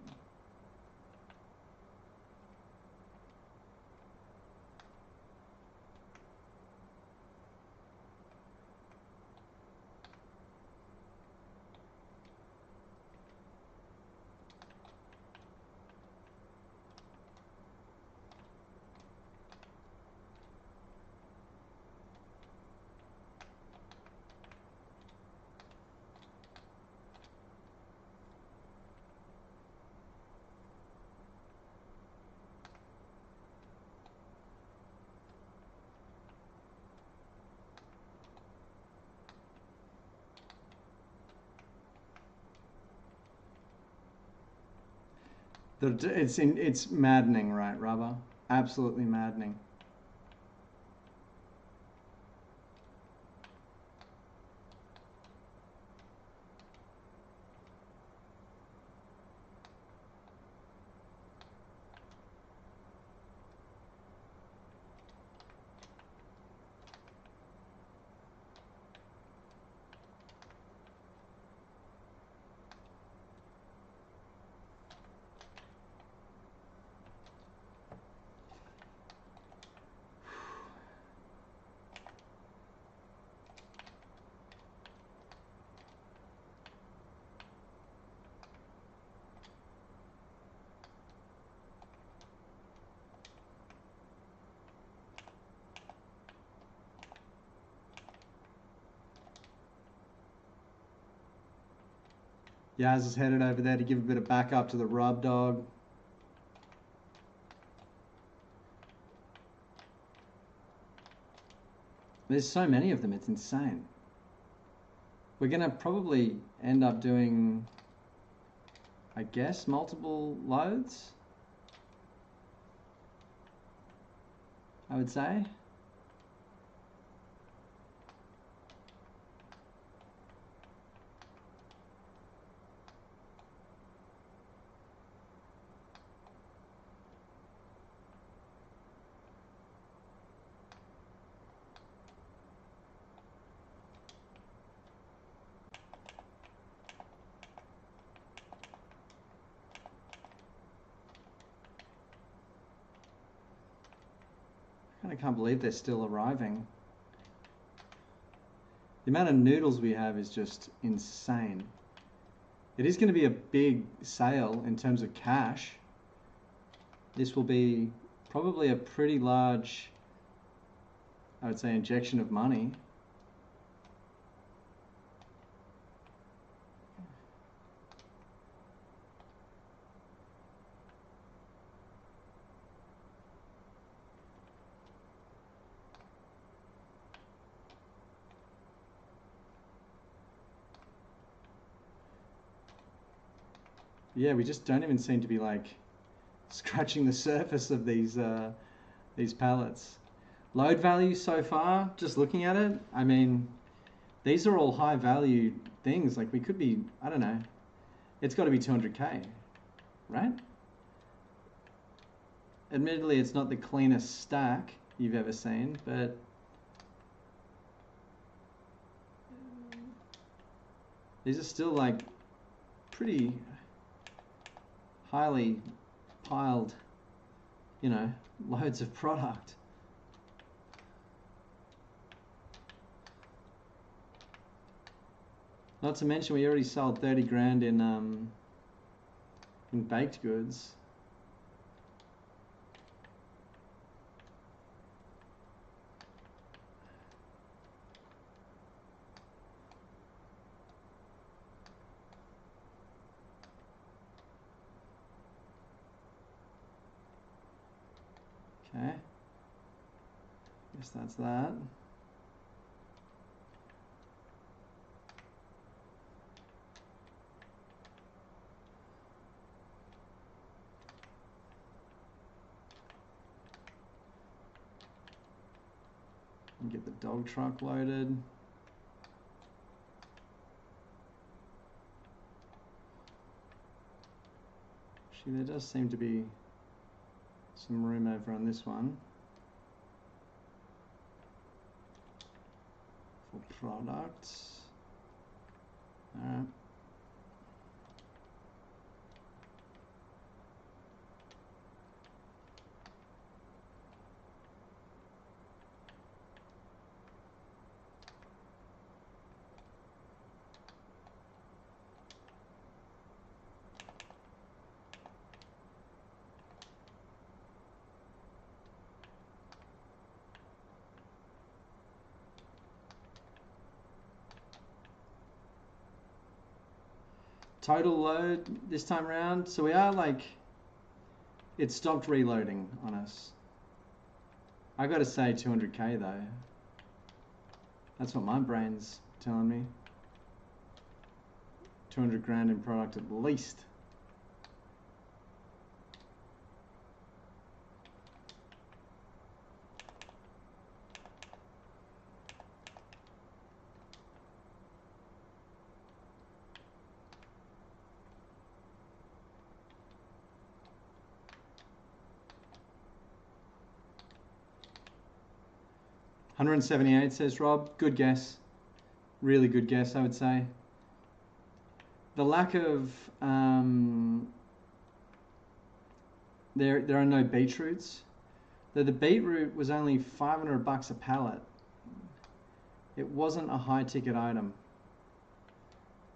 It's maddening, right, Rubber? Absolutely maddening. Yaz is headed over there to give a bit of backup to the Rub Dog. There's so many of them, it's insane. We're going to probably end up doing, I guess, multiple loads, I would say. I can't believe they're still arriving. The amount of noodles we have is just insane. It is going to be a big sale in terms of cash. This will be probably a pretty large, I would say, injection of money. Yeah, we just don't even seem to be like scratching the surface of these pallets. Load value so far, just looking at it, I mean, these are all high value things. Like we could be, I don't know, it's got to be 200k, right? Admittedly, it's not the cleanest stack you've ever seen, but these are still like pretty highly piled, you know, loads of product. Not to mention we already sold 30 grand in baked goods. Okay. Guess that's that. Get the dog truck loaded. Actually, there does seem to be some room over on this one for products. All right. Total load this time around, so we are like, it stopped reloading on us. I gotta say 200k though. That's what my brain's telling me. 200 grand in product at least. $178 says Rob. Good guess. Really good guess, I would say. The lack of there are no beetroots. Though the beetroot was only $500 a pallet. It wasn't a high ticket item.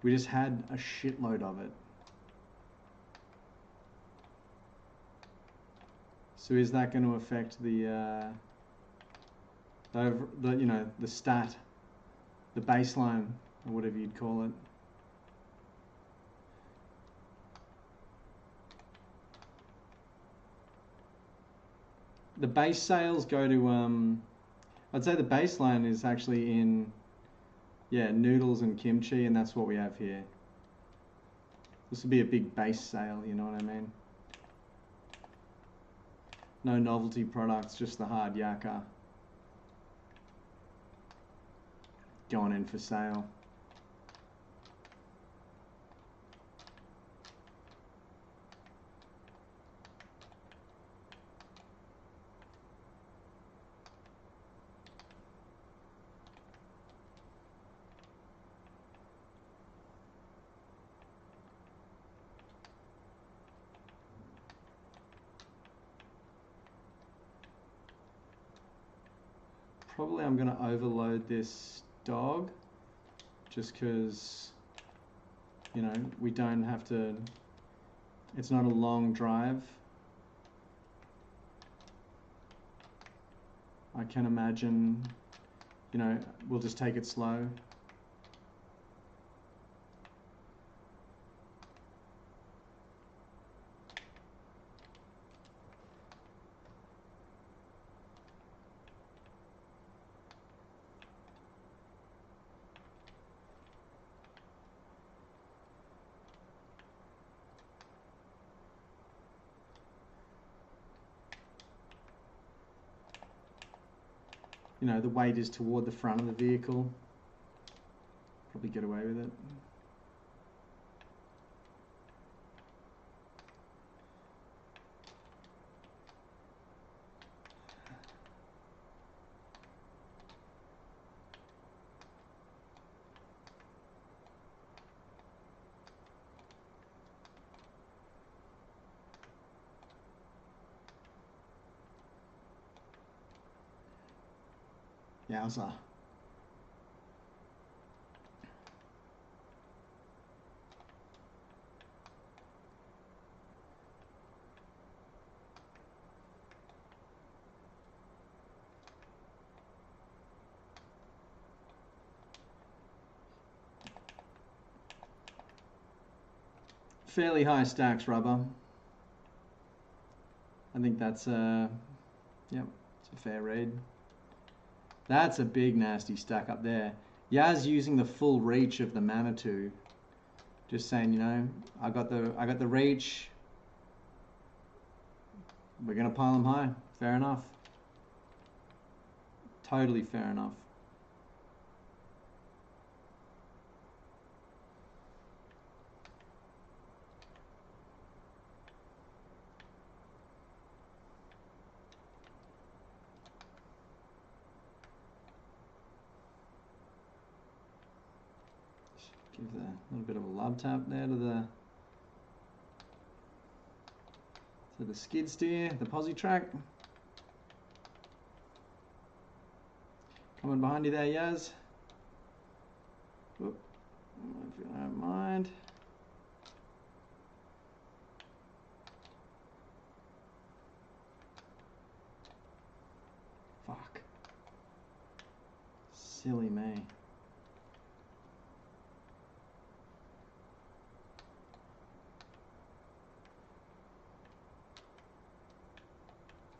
We just had a shitload of it. So is that going to affect the you know, the stat, the baseline, or whatever you'd call it? The base sales go to I'd say the baseline is actually in, yeah, noodles and kimchi, and that's what we have here. This would be a big base sale, you know what I mean? No novelty products, just the hard yakka going in for sale. Probably I'm going to overload this dog just because, you know, we don't have to, it's not a long drive. I can imagine, you know, we'll just take it slow. You know, the weight is toward the front of the vehicle. Probably get away with it. Yowza. Fairly high stacks, Rubber. I think that's yep, it's a fair read. That's a big nasty stack up there. Yaz using the full reach of the Manitou. Just saying, you know, I got the reach. We're gonna pile them high. Fair enough. Totally fair enough. Give a little bit of a love tap there to the skid steer, the posi track. Coming behind you there, Yaz. Whoop. If you don't mind. Fuck. Silly me.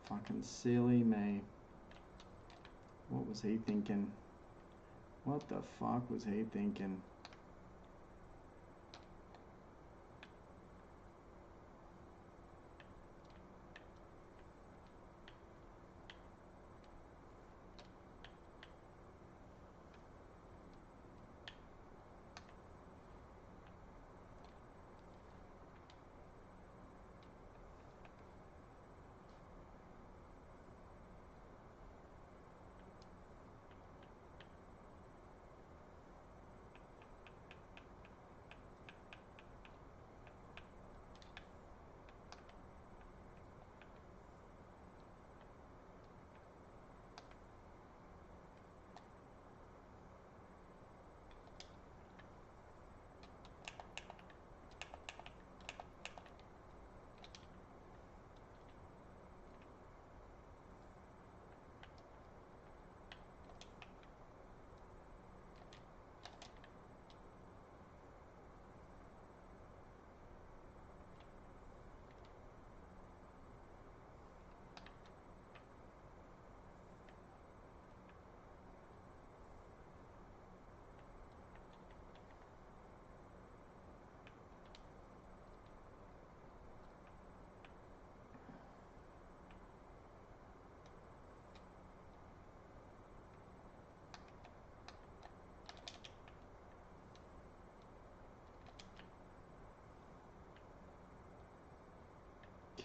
Fucking silly me. What was he thinking? What the fuck was he thinking?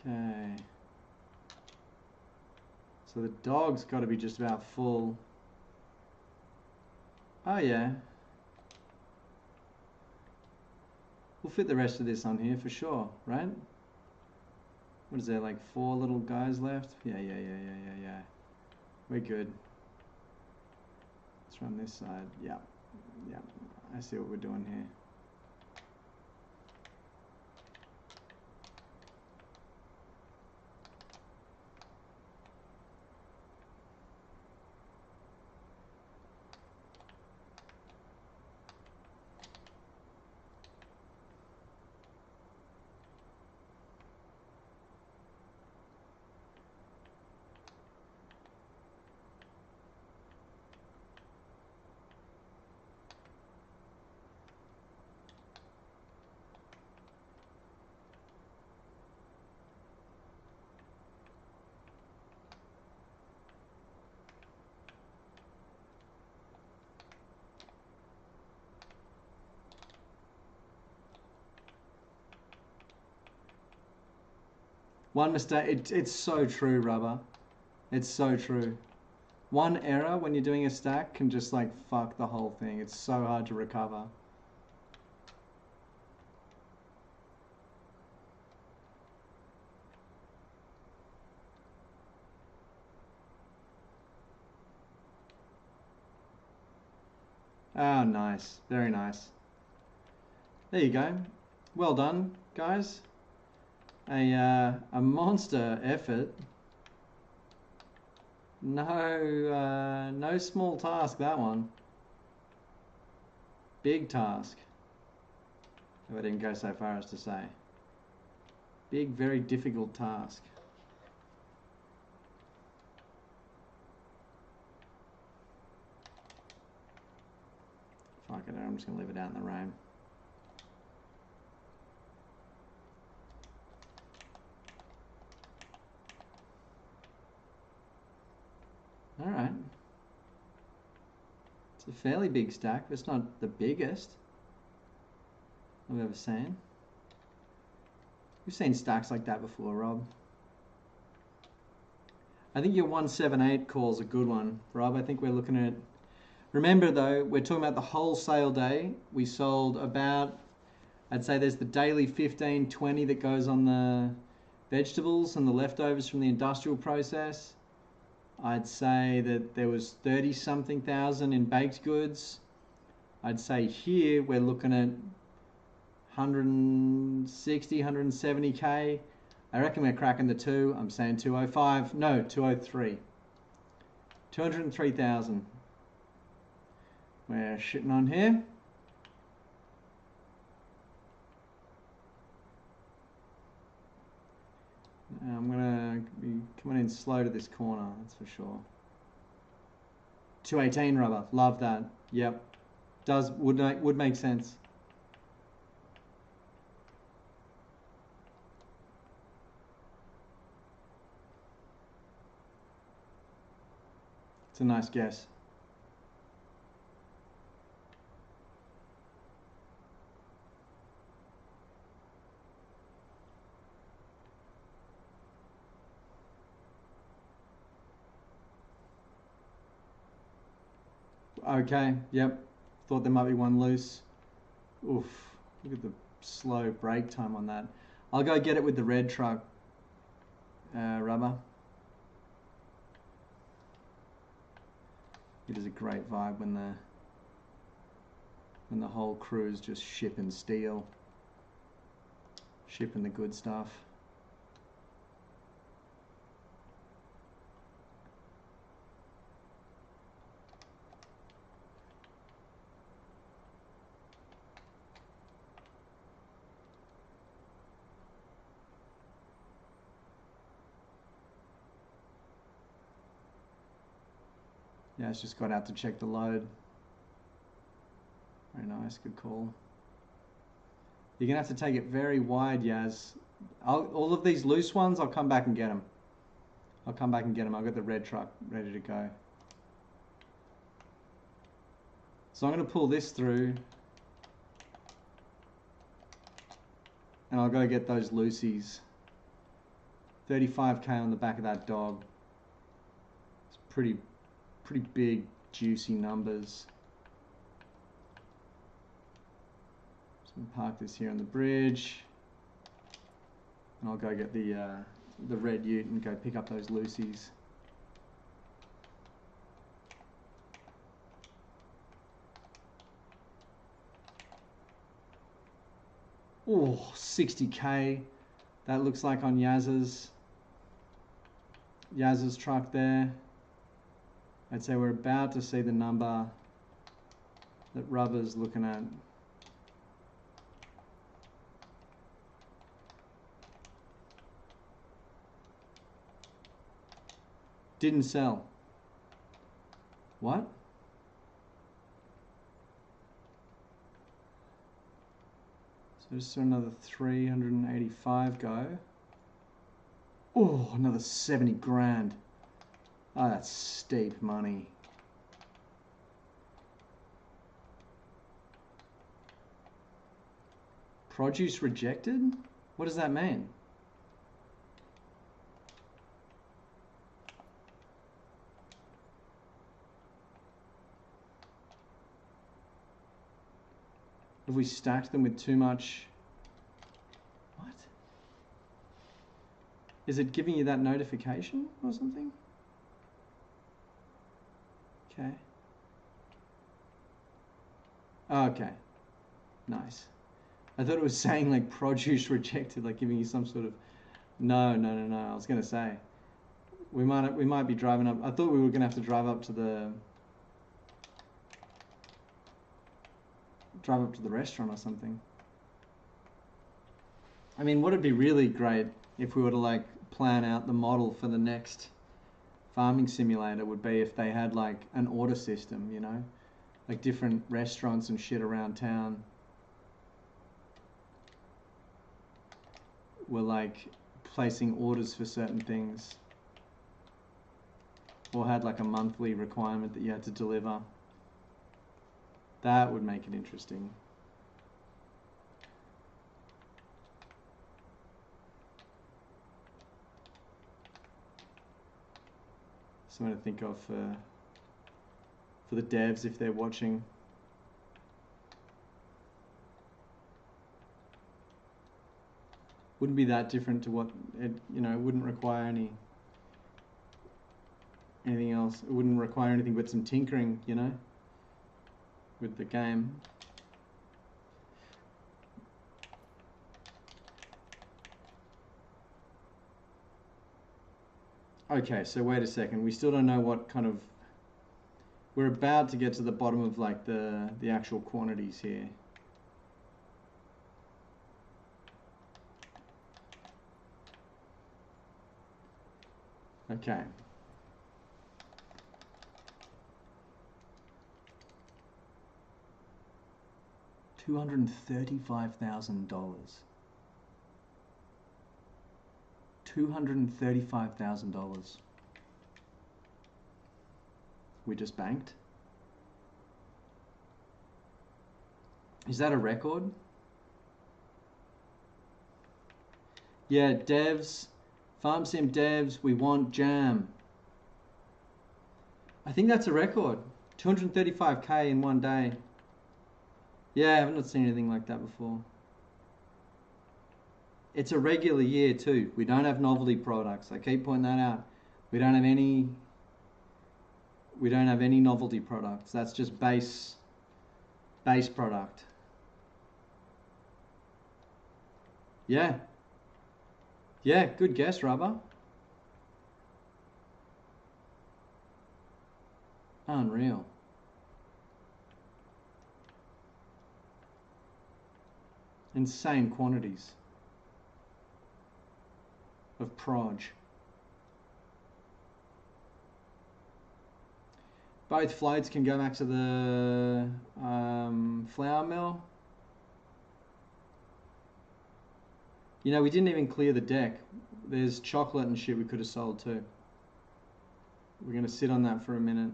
Okay. So the dog's got to be just about full. Oh yeah. We'll fit the rest of this on here for sure, right? What is there, like 4 little guys left? Yeah. We're good. Let's run this side. Yeah. I see what we're doing here. One mistake, it's so true, Rubber. It's so true. One error when you're doing a stack can just like fuck the whole thing. It's so hard to recover. Oh, nice. Very nice. There you go. Well done, guys. A monster effort. No small task, that one. Big task. If I didn't go so far as to say. Big, very difficult task. Fuck it, I'm just going to leave it out in the rain. Alright. It's a fairly big stack, but it's not the biggest I've ever seen. We've seen stacks like that before, Rob. I think your 178 call is a good one, Rob. I think we're looking at... Remember though, we're talking about the wholesale day. We sold about, I'd say there's the daily 15, 20 that goes on the vegetables and the leftovers from the industrial process. I'd say that there was 30 something thousand in baked goods. I'd say here we're looking at 160, 170k. I reckon we're cracking the 2. I'm saying 205. No, 203. 203,000. We're shitting on here. I'm gonna be coming in slow to this corner, that's for sure. 218 rubber, love that. Yep, would make sense. It's a nice guess. Okay, yep. Thought there might be one loose. Oof, look at the slow brake time on that. I'll go get it with the red truck, rubber. It is a great vibe when the whole crew's just shipping steel, shipping the good stuff. Yeah, it's just got out to check the load. Very nice, good call. You're gonna have to take it very wide, Yaz. All of these loose ones, I'll come back and get them. I'll come back and get them. I've got the red truck ready to go. So I'm gonna pull this through. And I'll go get those loosies. 35k on the back of that dog. It's pretty big, juicy numbers. So I'm gonna park this here on the bridge, and I'll go get the red ute and go pick up those loosies. Oh, 60k. That looks like on Yaz's truck there. I'd say we're about to see the number that Rubber's looking at. Didn't sell. What? So just another 385 go. Oh, another 70 grand. Oh, that's steep money. Produce rejected? What does that mean? Have we stacked them with too much? What? Is it giving you that notification or something? Okay. Oh, okay. Nice. I thought it was saying like produce rejected, like giving you some sort of... No. I was gonna say we might be driving up. I thought we were gonna have to drive up to the restaurant or something. I mean, would it be really great if we were to like plan out the model for the next farming simulator would be if they had like an order system, you know, like different restaurants and shit around town were like placing orders for certain things, or had like a monthly requirement that you had to deliver. That would make it interesting. Something to think of for the devs if they're watching. Wouldn't be that different to what it, you know, it wouldn't require anything else. It wouldn't require anything but some tinkering, you know, with the game. Okay, so wait a second. We still don't know what kind of... We're about to get to the bottom of like the actual quantities here. Okay. $235,000. $235,000. We just banked. Is that a record? Yeah, devs, Farm Sim devs, we want jam. I think that's a record. 235k in one day. Yeah, I haven't not seen anything like that before. It's a regular year too. We don't have novelty products. I keep pointing that out. We don't have any novelty products. That's just base product. Yeah. Yeah, good guess, Rubber. Unreal. Insane quantities of proj. Both floats can go back to the flour mill. You know, we didn't even clear the deck. There's chocolate and shit we could have sold too. We're going to sit on that for a minute.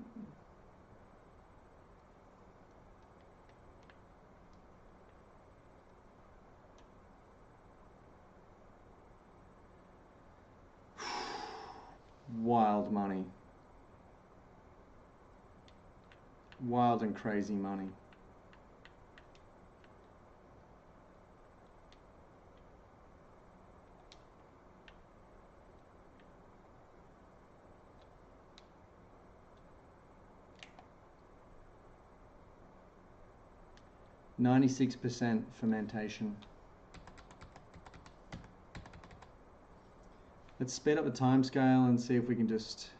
Wild money. Wild and crazy money. %96 fermentation. Let's speed up the time scale and see if we can just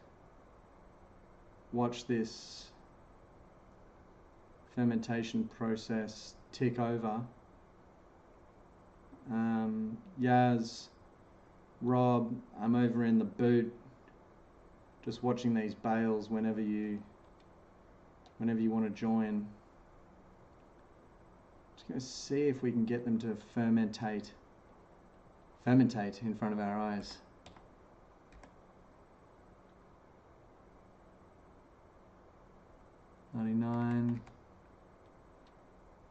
watch this fermentation process tick over. Yaz, Rob, I'm over in the boot just watching these bales whenever you want to join. Just going to see if we can get them to fermentate in front of our eyes. $99.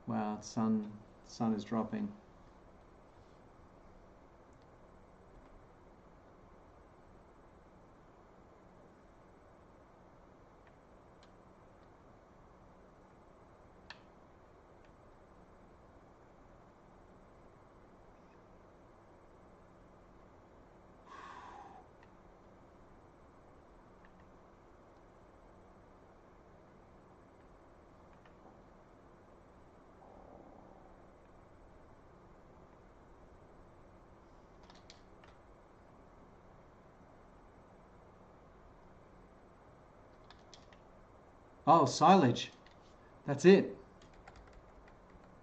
Wow, sun is dropping. Oh, silage. That's it.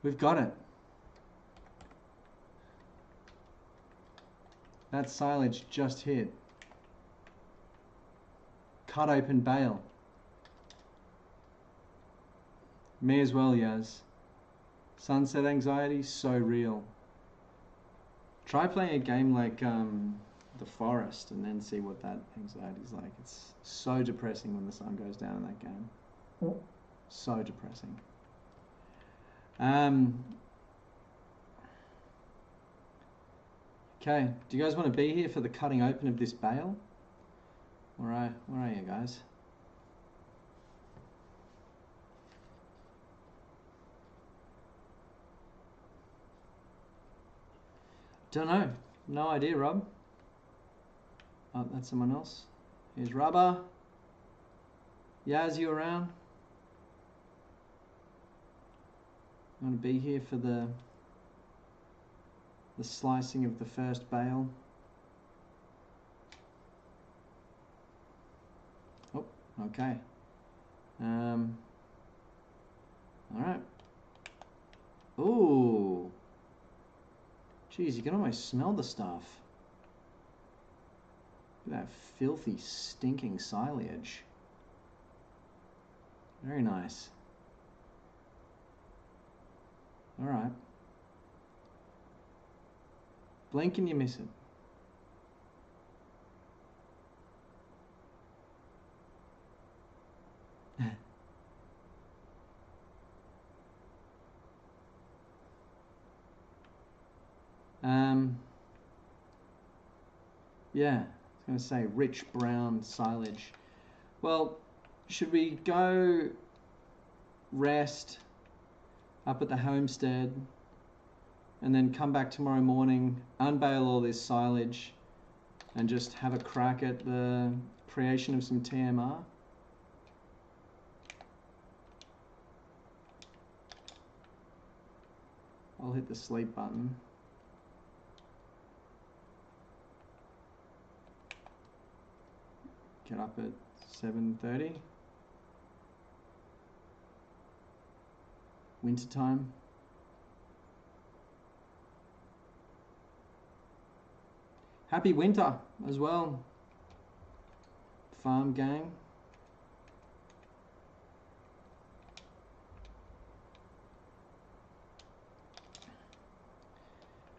We've got it. That silage just hit. Cut open bale. Me as well, Yaz. Sunset anxiety, so real. Try playing a game like The Forest and then see what that anxiety is like. It's so depressing when the sun goes down in that game. So depressing. Okay, do you guys want to be here for the cutting open of this bale? Where are you guys? Don't know. No idea, Rob. Oh, that's someone else. Here's Rubber. Yaz, you around? You want to be here for the slicing of the first bale? Oh, okay. All right. Ooh. Geez, you can almost smell the stuff. Look at that filthy, stinking silage. Very nice. All right. Blink and you miss it. Yeah, I was going to say rich brown silage. Well, should we go rest up at the homestead and then come back tomorrow morning, unbale all this silage and just have a crack at the creation of some TMR? I'll hit the sleep button. Get up at 7:30. Winter time. Happy winter as well, farm gang.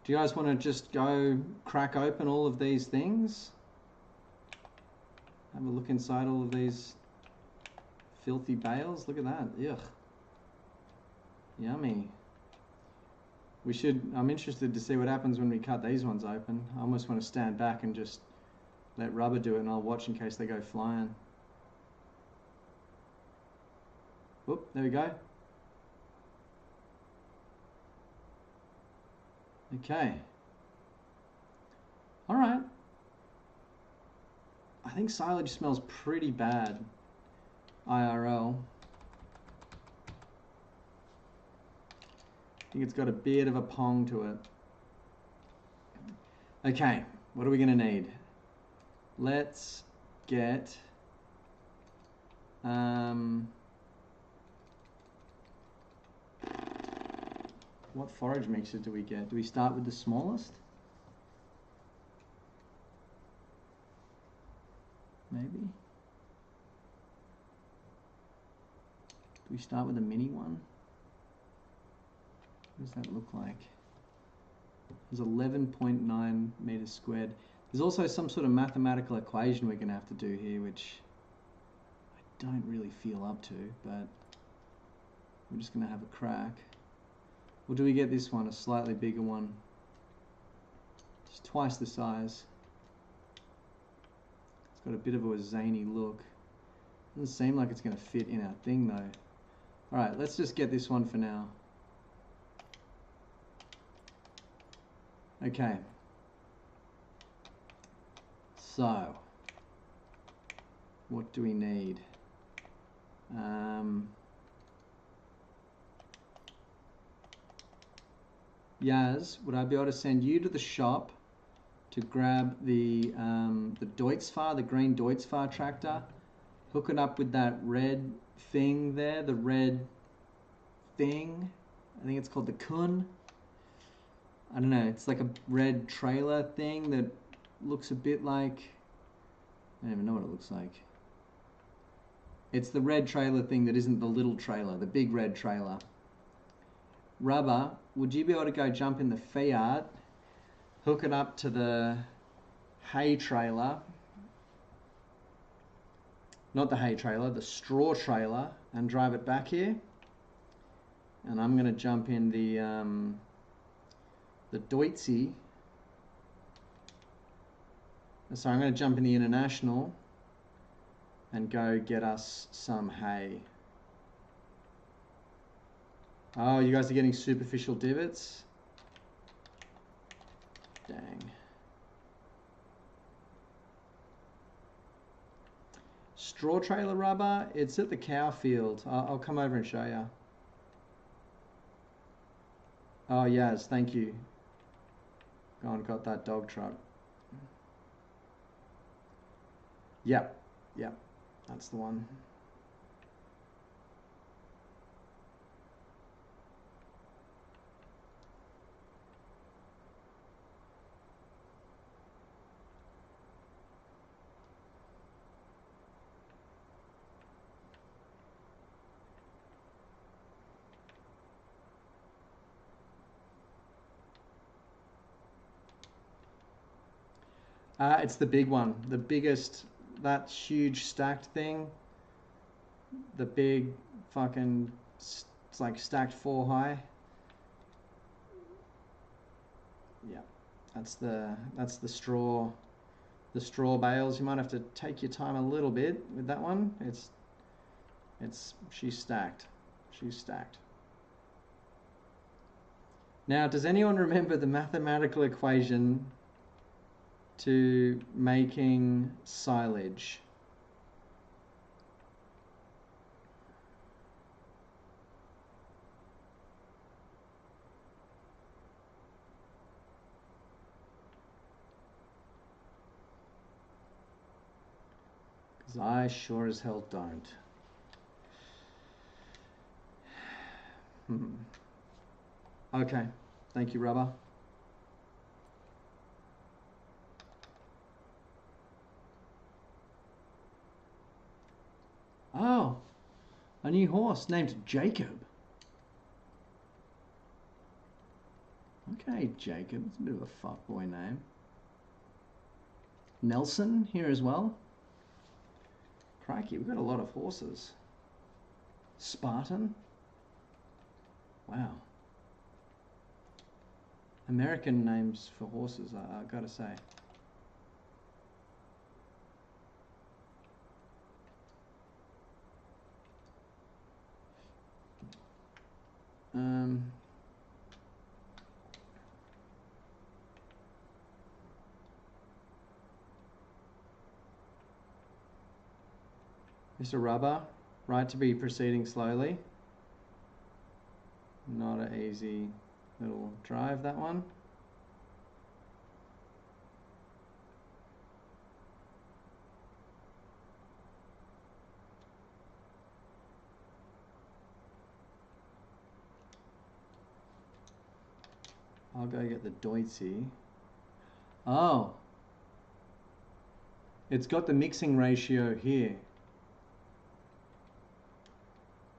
Do you guys want to just go crack open all of these things? Have a look inside all of these filthy bales. Look at that. Ugh. Yummy. We should, I'm interested to see what happens when we cut these ones open. I almost want to stand back and just let Rubber do it and I'll watch in case they go flying. Whoop, there we go. Okay. All right. I think silage smells pretty bad, IRL. I think it's got a bit of a pong to it. Okay, what are we gonna need? Let's get what forage mixer do we get? Do we start with the smallest? Maybe. Do we start with a mini one? What does that look like? There's 11.9 meters squared. There's also some sort of mathematical equation we're going to have to do here, which I don't really feel up to, but we're just going to have a crack. Or do we get this one, a slightly bigger one? Just twice the size. It's got a bit of a zany look. Doesn't seem like it's going to fit in our thing though. Alright, let's just get this one for now. Okay. So, what do we need? Yaz, would I be able to send you to the shop to grab the Deutz-Fahr, the green Deutz-Fahr tractor, hook it up with that red thing there, the red thing, I think it's called the Kun. I don't know, it's like a red trailer thing that looks a bit like, I don't even know what it looks like. It's the red trailer thing that isn't the little trailer, the big red trailer. Rubber, would you be able to go jump in the Fiat, hook it up to the hay trailer, not the hay trailer, the straw trailer, and drive it back here? And I'm going to jump in the Deutsche. So I'm going to jump in the International and go get us some hay. Oh, you guys are getting superficial divots? Dang. Straw trailer rubber, it's at the cow field. I'll come over and show you. Oh, yes, thank you. Gone and got that dog truck. Yep, yep, that's the one. It's the big one, the biggest, that huge stacked thing. The big fucking, it's like stacked 4 high. Yeah, that's the straw bales. You might have to take your time a little bit with that one. She's stacked. She's stacked. Now, does anyone remember the mathematical equation to making silage? Because I sure as hell don't. Okay, thank you, Rubber. Oh, a new horse named Jacob. Okay, Jacob, it's a bit of a fuckboy name. Nelson here as well. Crikey, we've got a lot of horses. Spartan. Wow. American names for horses, I gotta say. Mr. Rubber, right to be proceeding slowly. Not an easy little drive, that one. I'll go get the Deutsche. Oh. It's got the mixing ratio here.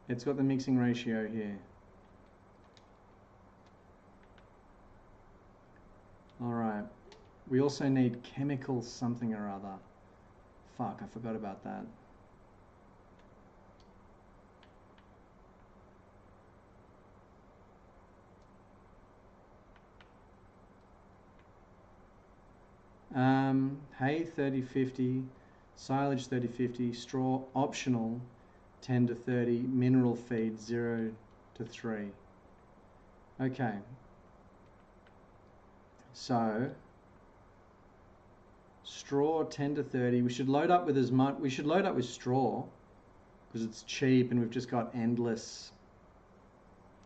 It's got the mixing ratio here. Alright. We also need chemical something or other. Fuck, I forgot about that. Hay 30-50, silage 30-50, straw optional 10 to 30, mineral feed 0 to 3. Okay. So straw 10 to 30. We should load up with as much. We should load up with straw because it's cheap and we've just got endless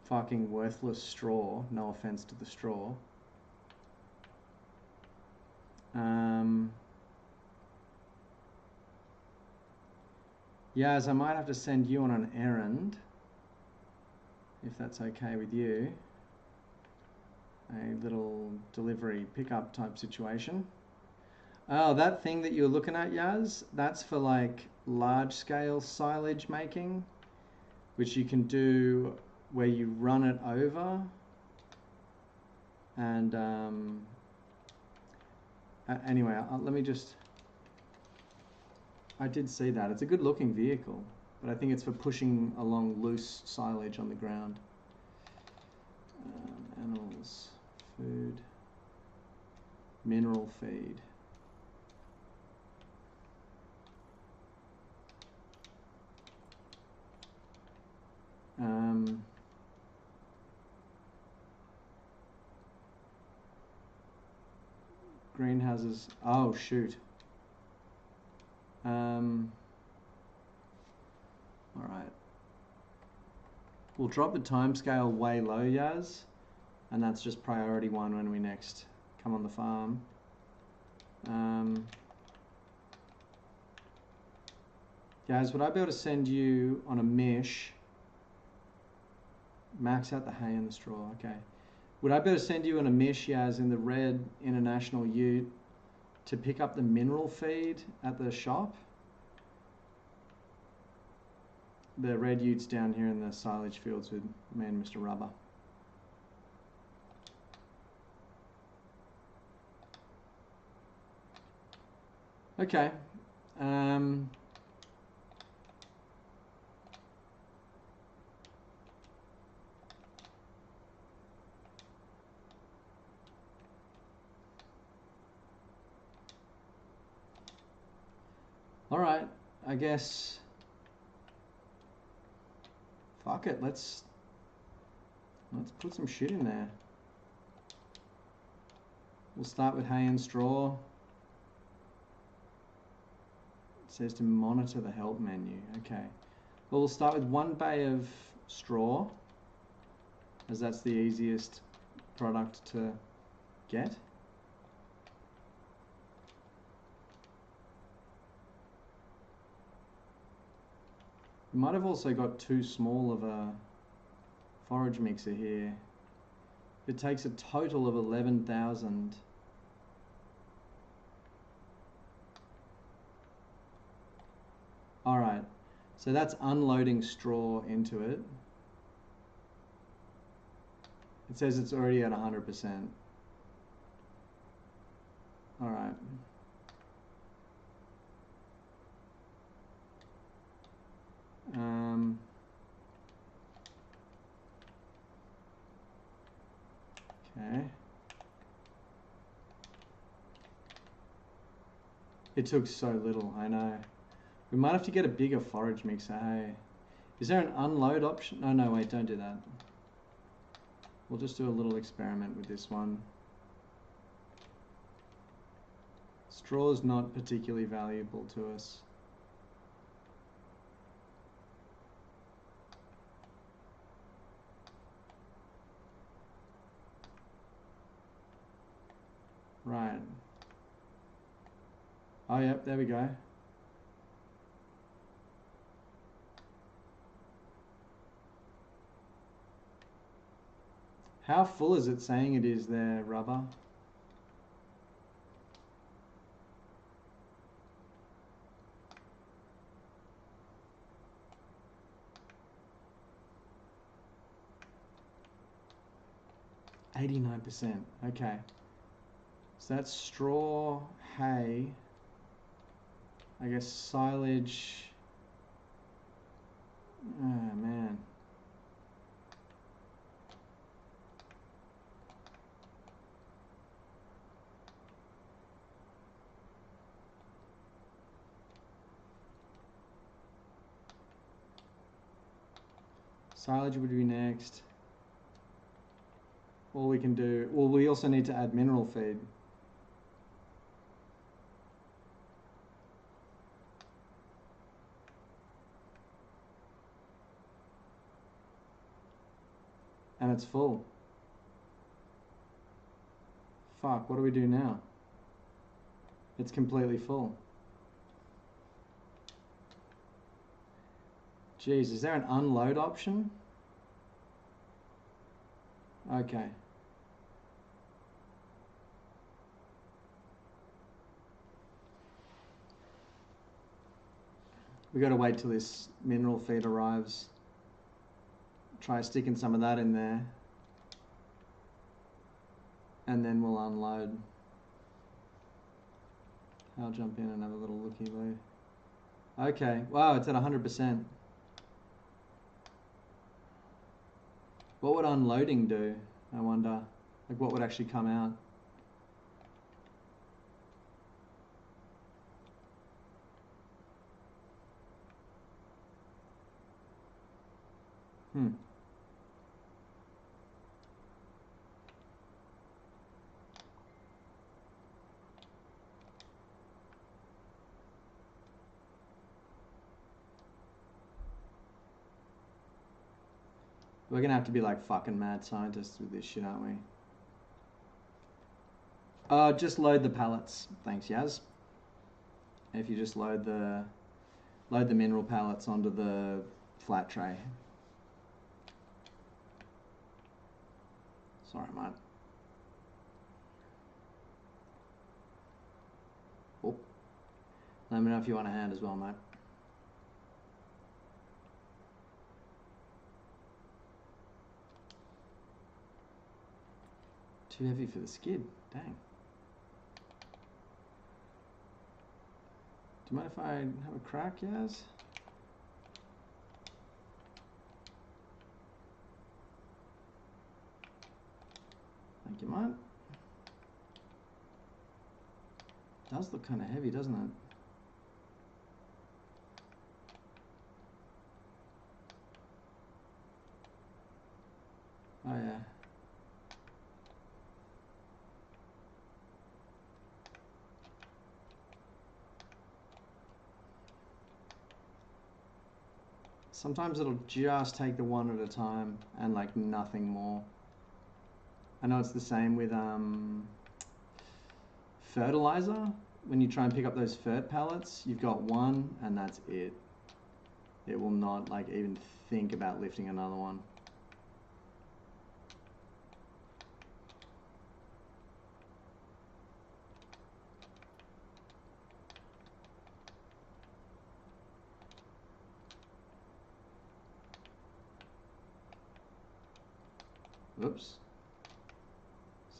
fucking worthless straw. No offense to the straw. Yaz, I might have to send you on an errand, if that's okay with you. A little delivery pickup type situation. Oh, that thing that you were looking at, Yaz, that's for like large scale silage making, which you can do where you run it over and anyway, let me just, I did see that. It's a good looking vehicle, but I think it's for pushing along loose silage on the ground. Animals, food, mineral feed. Greenhouses. Oh shoot. All right. We'll drop the timescale way low, Yaz, and that's just priority 1 when we next come on the farm. Yaz, would I be able to send you on a mish? Max out the hay and the straw. Okay. Would I be able to send you on a mish, Yaz, in the red International Ute to pick up the mineral feed at the shop? The red Utes down here in the silage fields with me and Mr. Rubber. Okay. All right, I guess. Fuck it, let's put some shit in there. We'll start with hay and straw. It says to monitor the help menu. Okay. Well, we'll start with 1 bay of straw, as that's the easiest product to get. We might have also got too small of a forage mixer here. It takes a total of 11,000. All right, so that's unloading straw into it. It says it's already at 100%. All right. Okay. It took so little, I know. We might have to get a bigger forage mixer, hey. Is there an unload option? Oh, no, wait, don't do that. We'll just do a little experiment with this one. Straw is not particularly valuable to us. Right. Oh, yep, there we go. How full is it saying it is there, Rubber? %. Okay. So that's straw, hay, I guess silage. Oh, man. Silage would be next. All we can do, well, we also need to add mineral feed. And it's full. Fuck, what do we do now? It's completely full. Jeez, is there an unload option? Okay. We got to wait till this mineral feed arrives. Try sticking some of that in there. And then we'll unload. I'll jump in and have a little looky-loo. Okay, wow, it's at 100%. What would unloading do? I wonder. Like, what would actually come out? We're gonna have to be like fucking mad scientists with this shit, aren't we? Just load the pallets. Thanks, Yaz. If you just load the mineral pallets onto the flat tray. Sorry, mate. Oh. Let me know if you want a hand as well, mate. Too heavy for the skid. Dang. Do you mind if I have a crack, Yaz? Thank you, mate. Does look kind of heavy, doesn't it? Oh yeah. Sometimes it'll just take the one at a time and like nothing more. I know it's the same with fertilizer. When you try and pick up those fert pallets, you've got one and that's it. It will not like even think about lifting another one. Oops.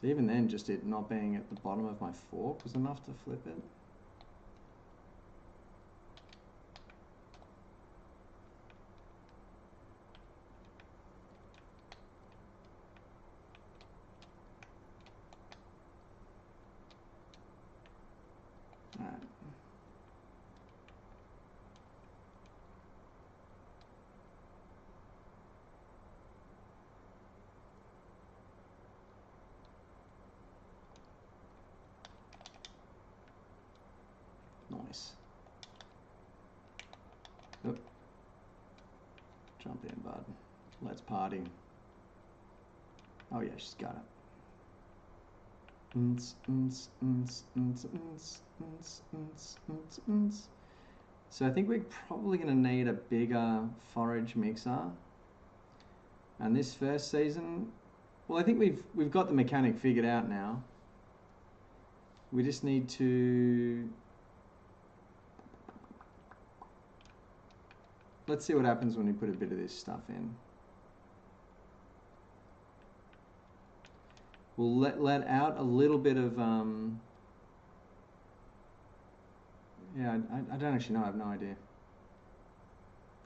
So even then, just it not being at the bottom of my fork was enough to flip it. Alright. Nice. Oh. Jump in, bud. Let's party. Oh yeah, she's got it. So I think we're probably going to need a bigger forage mixer. And this first season, well, I think we've got the mechanic figured out now. We just need to... Let's see what happens when we put a bit of this stuff in. We'll let out a little bit of... Yeah, I don't actually know. I have no idea.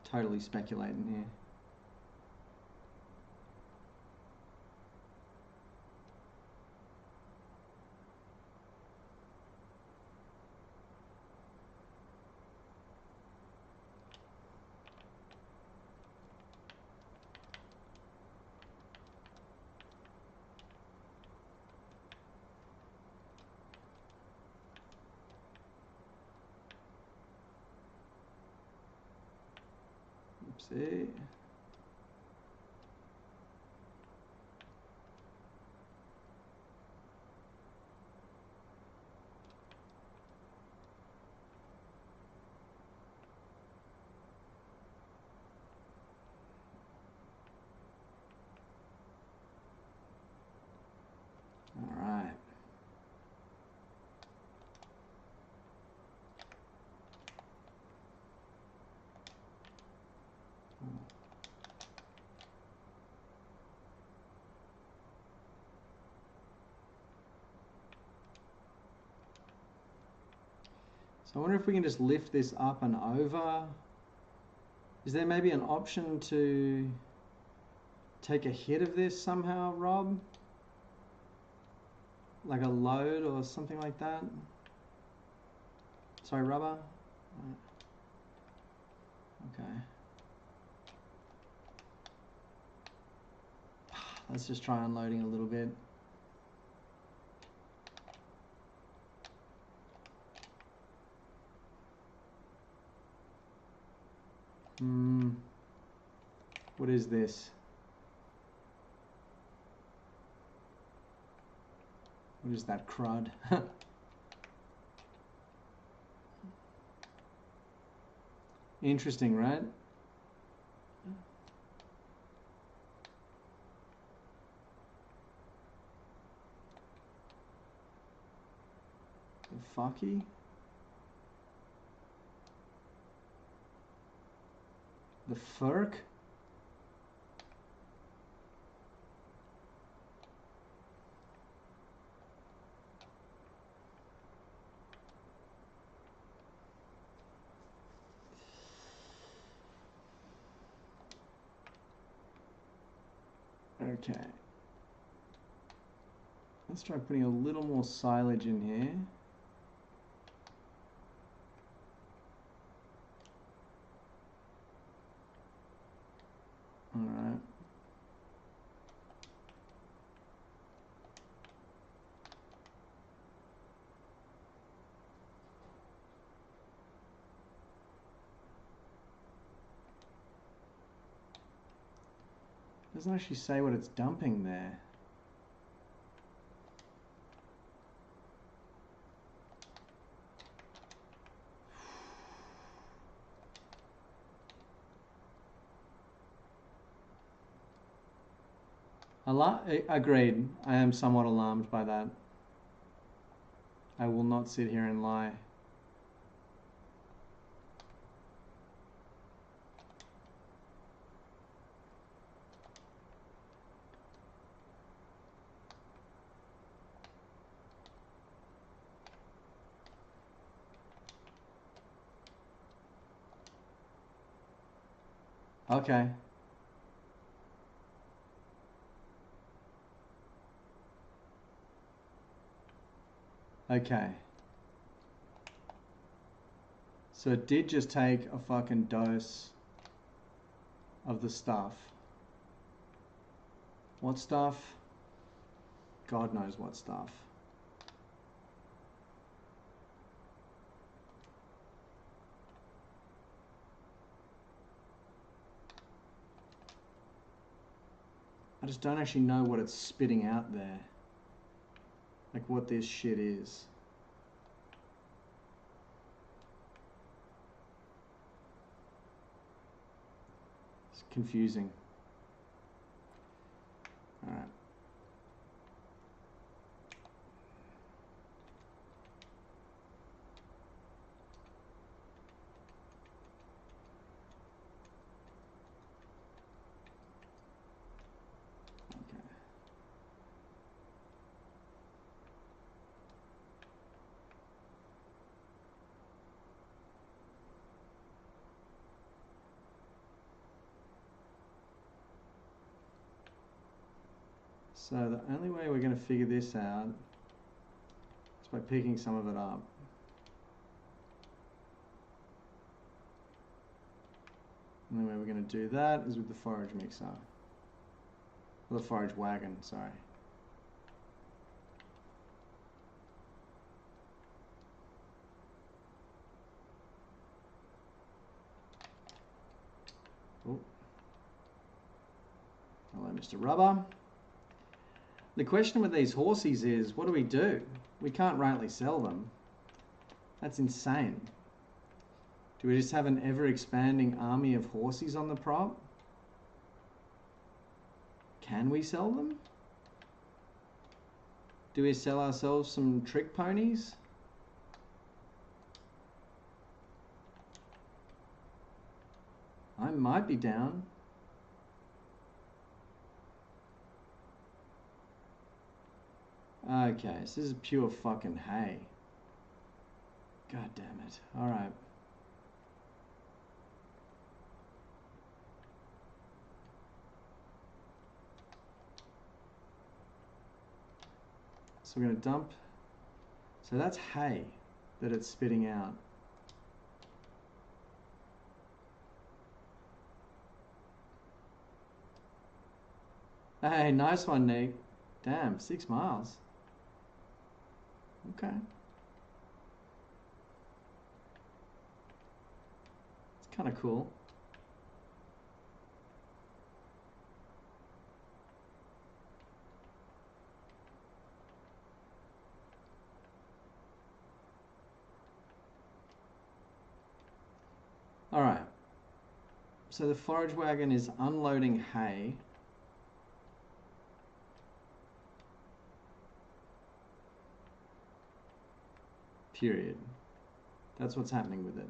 Totally speculating here. Oopsie. All right. So I wonder if we can just lift this up and over. Is there maybe an option to... take a hit of this somehow, Rob? Like a load or something like that? Sorry, rubber? Okay. Let's just try unloading a little bit. What is this? What is that crud? Interesting, right? The fucky? The furk? Okay. Let's try putting a little more silage in here. All right. Doesn't actually say what it's dumping there. Agreed. I am somewhat alarmed by that. I will not sit here and lie. Okay. Okay. So it did just take a fucking dose of the stuff. What stuff? God knows what stuff. I just don't actually know what it's spitting out there. Like what this shit is. It's confusing. All right. So the only way we're going to figure this out is by picking some of it up. The only way we're going to do that is with the forage mixer. Or the forage wagon, sorry. Oh. Hello, Mr. Rubber. The question with these horsies is, what do we do? We can't rightly sell them. That's insane. Do we just have an ever-expanding army of horsies on the prop? Can we sell them? Do we sell ourselves some trick ponies? I might be down. Okay, so this is pure fucking hay. God damn it. Alright. So we're going to dump. So that's hay that it's spitting out. Hey, nice one, Nick. Damn, 6 miles. Okay. It's kind of cool. All right. So the forage wagon is unloading hay. Period. That's what's happening with it.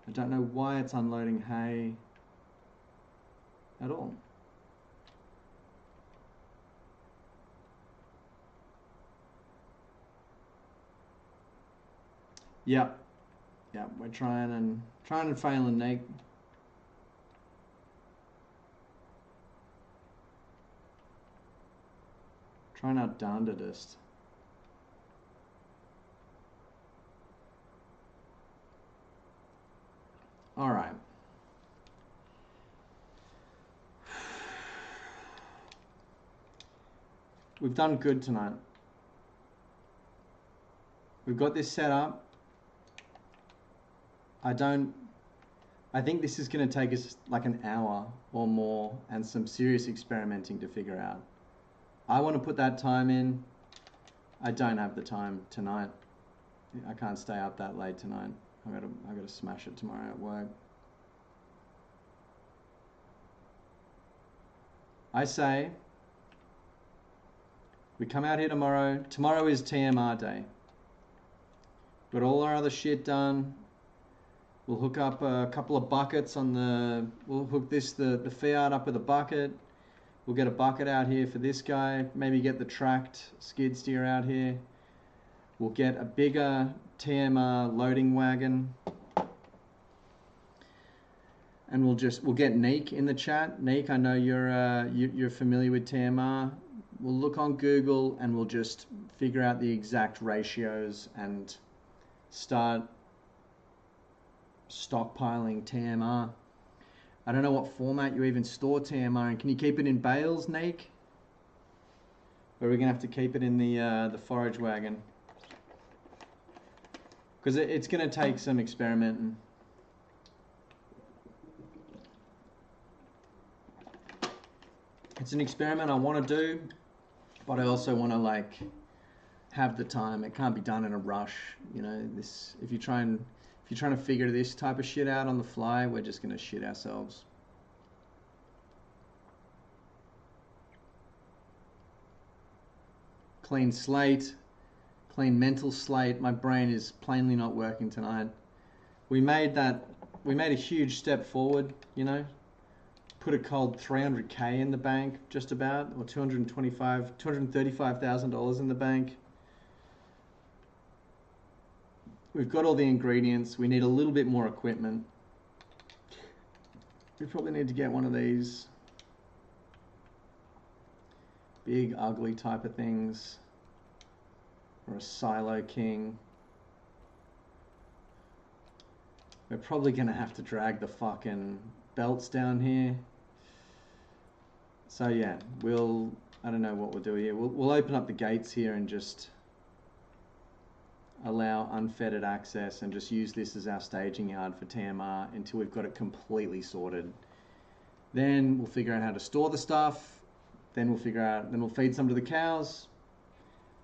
I don't know why it's unloading hay at all. Yep. Yep, we're trying and failing, Nate. Trying our darndest. All right. We've done good tonight. We've got this set up. I think this is going to take us like an hour or more and some serious experimenting to figure out. I want to put that time in. I don't have the time tonight. I can't stay up that late tonight. I gotta smash it tomorrow at work. I say we come out here tomorrow. Tomorrow is TMR day. Got all our other shit done. We'll hook up a couple of buckets on the. We'll hook the Fiat up with a bucket. We'll get a bucket out here for this guy. Maybe get the tracked skid steer out here. We'll get a bigger TMR loading wagon. And we'll get Neek in the chat. Neek, I know you're familiar with TMR. We'll look on Google and we'll just figure out the exact ratios and start stockpiling TMR. I don't know what format you even store TMR in. Can you keep it in bales, Neek? Or are we gonna have to keep it in the forage wagon? Because it's gonna take some experimenting. It's an experiment I want to do, but I also want to like have the time. It can't be done in a rush, you know. If you're trying to figure this type of shit out on the fly, we're just gonna shit ourselves. Clean slate, clean mental slate. My brain is plainly not working tonight. We made a huge step forward, you know. Put a cold 300K in the bank, just about, or $235,000 in the bank. We've got all the ingredients. We need a little bit more equipment. We probably need to get one of these big, ugly type of things, or a Silo King. We're probably gonna have to drag the fucking belts down here. So yeah, I don't know what we'll do here. We'll open up the gates here and just allow unfettered access and just use this as our staging yard for TMR until we've got it completely sorted. Then we'll figure out how to store the stuff. Then we'll feed some to the cows.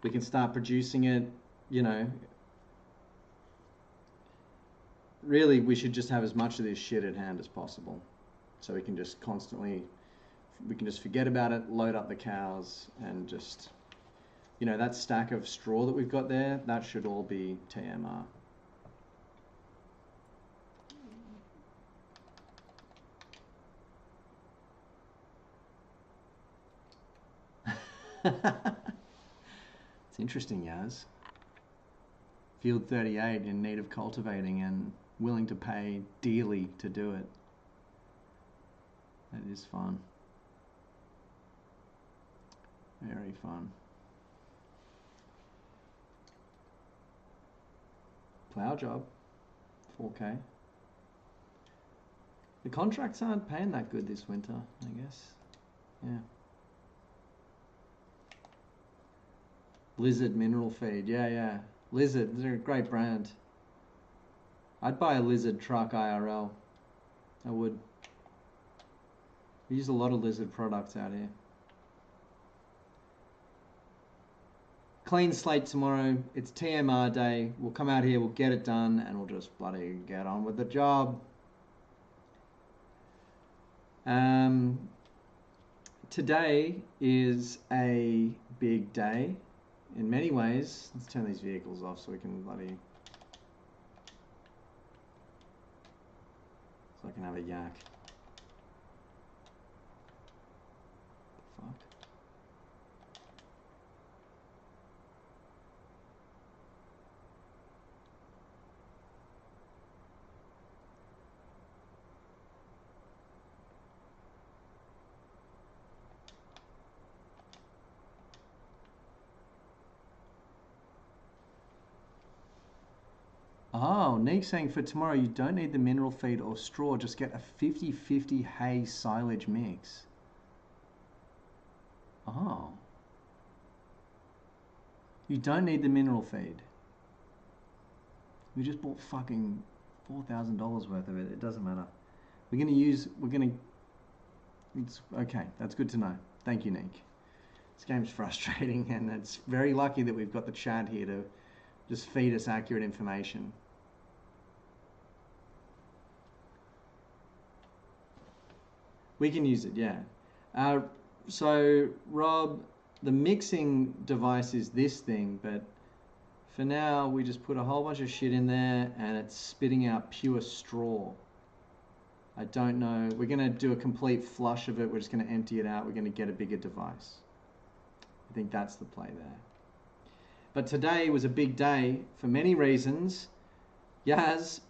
We can start producing it, you know. Really, we should just have as much of this shit at hand as possible. So we can just forget about it, load up the cows, and just, you know, that stack of straw that we've got there, that should all be TMR. It's interesting, Yaz. Field 38 in need of cultivating and willing to pay dearly to do it. That is fun. Very fun. Plow job, 4K. The contracts aren't paying that good this winter, I guess. Yeah. Lizard mineral feed, yeah. Lizard, they're a great brand. I'd buy a Lizard truck IRL. I would. We use a lot of Lizard products out here. Clean slate tomorrow. It's TMR day. We'll come out here, we'll get it done, and we'll just bloody get on with the job. Today is a big day in many ways. Let's turn these vehicles off so we can bloody... so I can have a yak. Fuck. Oh, Nick's saying for tomorrow you don't need the mineral feed or straw, just get a 50-50 hay silage mix. Oh. You don't need the mineral feed. We just bought fucking $4,000 worth of it. It doesn't matter. It's okay. That's good to know. Thank you, Nick. This game's frustrating, and it's very lucky that we've got the chat here to just feed us accurate information. We can use it, yeah. So, Rob, the mixing device is this thing, but for now, we just put a whole bunch of shit in there, and it's spitting out pure straw. I don't know. We're going to do a complete flush of it. We're just going to empty it out. We're going to get a bigger device. I think that's the play there. But today was a big day for many reasons. Yaz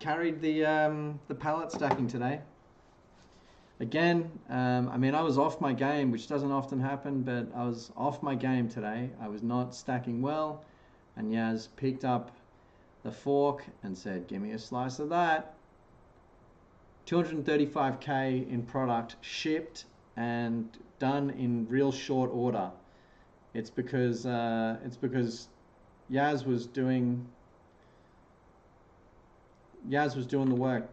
carried the pallet stacking today. Again, I mean, I was off my game, which doesn't often happen, but I was off my game today. I was not stacking well, and Yaz picked up the fork and said, give me a slice of that. 235K in product shipped and done in real short order. It's because Yaz was doing the work.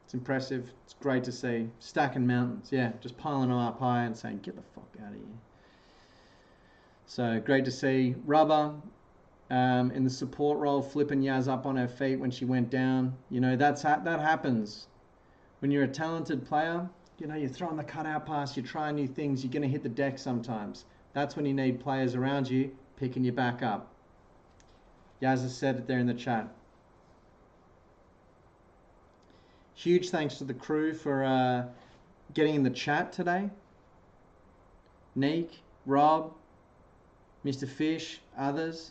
It's impressive. It's great to see. Stacking mountains, yeah, just piling them up high and saying, get the fuck out of here. So great to see. Rubber in the support role, flipping Yaz up on her feet when she went down. You know, that happens. When you're a talented player, you know, you're throwing the cutout pass, you're trying new things, you're going to hit the deck sometimes. That's when you need players around you picking you back up. Yaz has said it there in the chat. Huge thanks to the crew for getting in the chat today. Neek, Rob, Mr. Fish, others.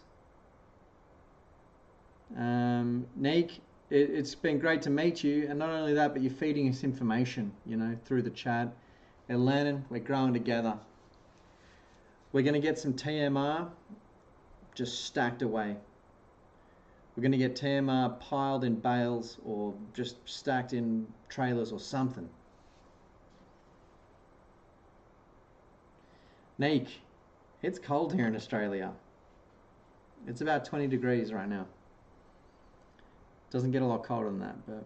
Neek, it's been great to meet you, and not only that, but you're feeding us information, you know, through the chat. We're learning, we're growing together. We're going to get some TMR just stacked away. We're going to get TMR piled in bales or just stacked in trailers or something. Neek, it's cold here in Australia. It's about 20 degrees right now. Doesn't get a lot colder than that, but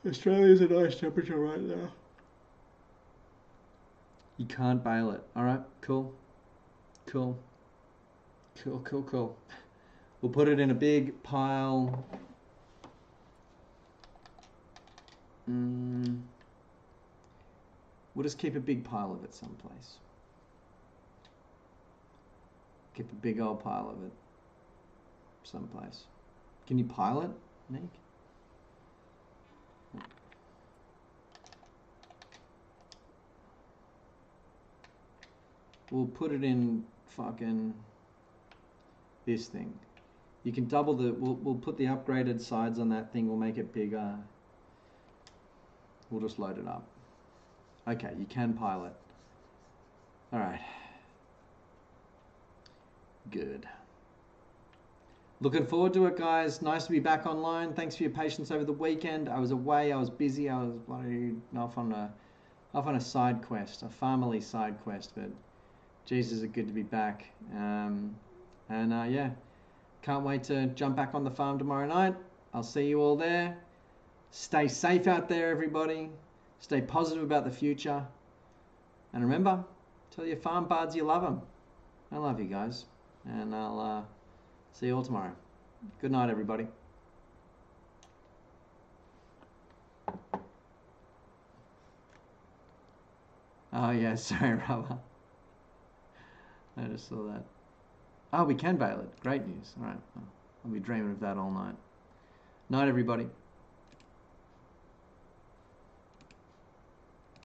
Australia's a nice temperature right now. You can't bale it. All right, cool. Cool. We'll put it in a big pile. We'll just keep a big pile of it someplace. Keep a big old pile of it someplace. Can you pile it, Nick? We'll put it in fucking this thing. You can double the, we'll put the upgraded sides on that thing, we'll make it bigger. We'll just load it up. Okay, you can pilot. All right. Good. Looking forward to it, guys. Nice to be back online. Thanks for your patience over the weekend. I was away, I was busy, I was off on a side quest, a family side quest, but Jesus, is it good to be back. Yeah, can't wait to jump back on the farm tomorrow night. I'll see you all there. Stay safe out there, everybody. Stay positive about the future. And remember, tell your farm buds you love them. I love you guys. And I'll see you all tomorrow. Good night, everybody. Oh, yeah, sorry, Rubber. I just saw that. Oh, we can bail it. Great news. All right. I'll be dreaming of that all night. Night, everybody.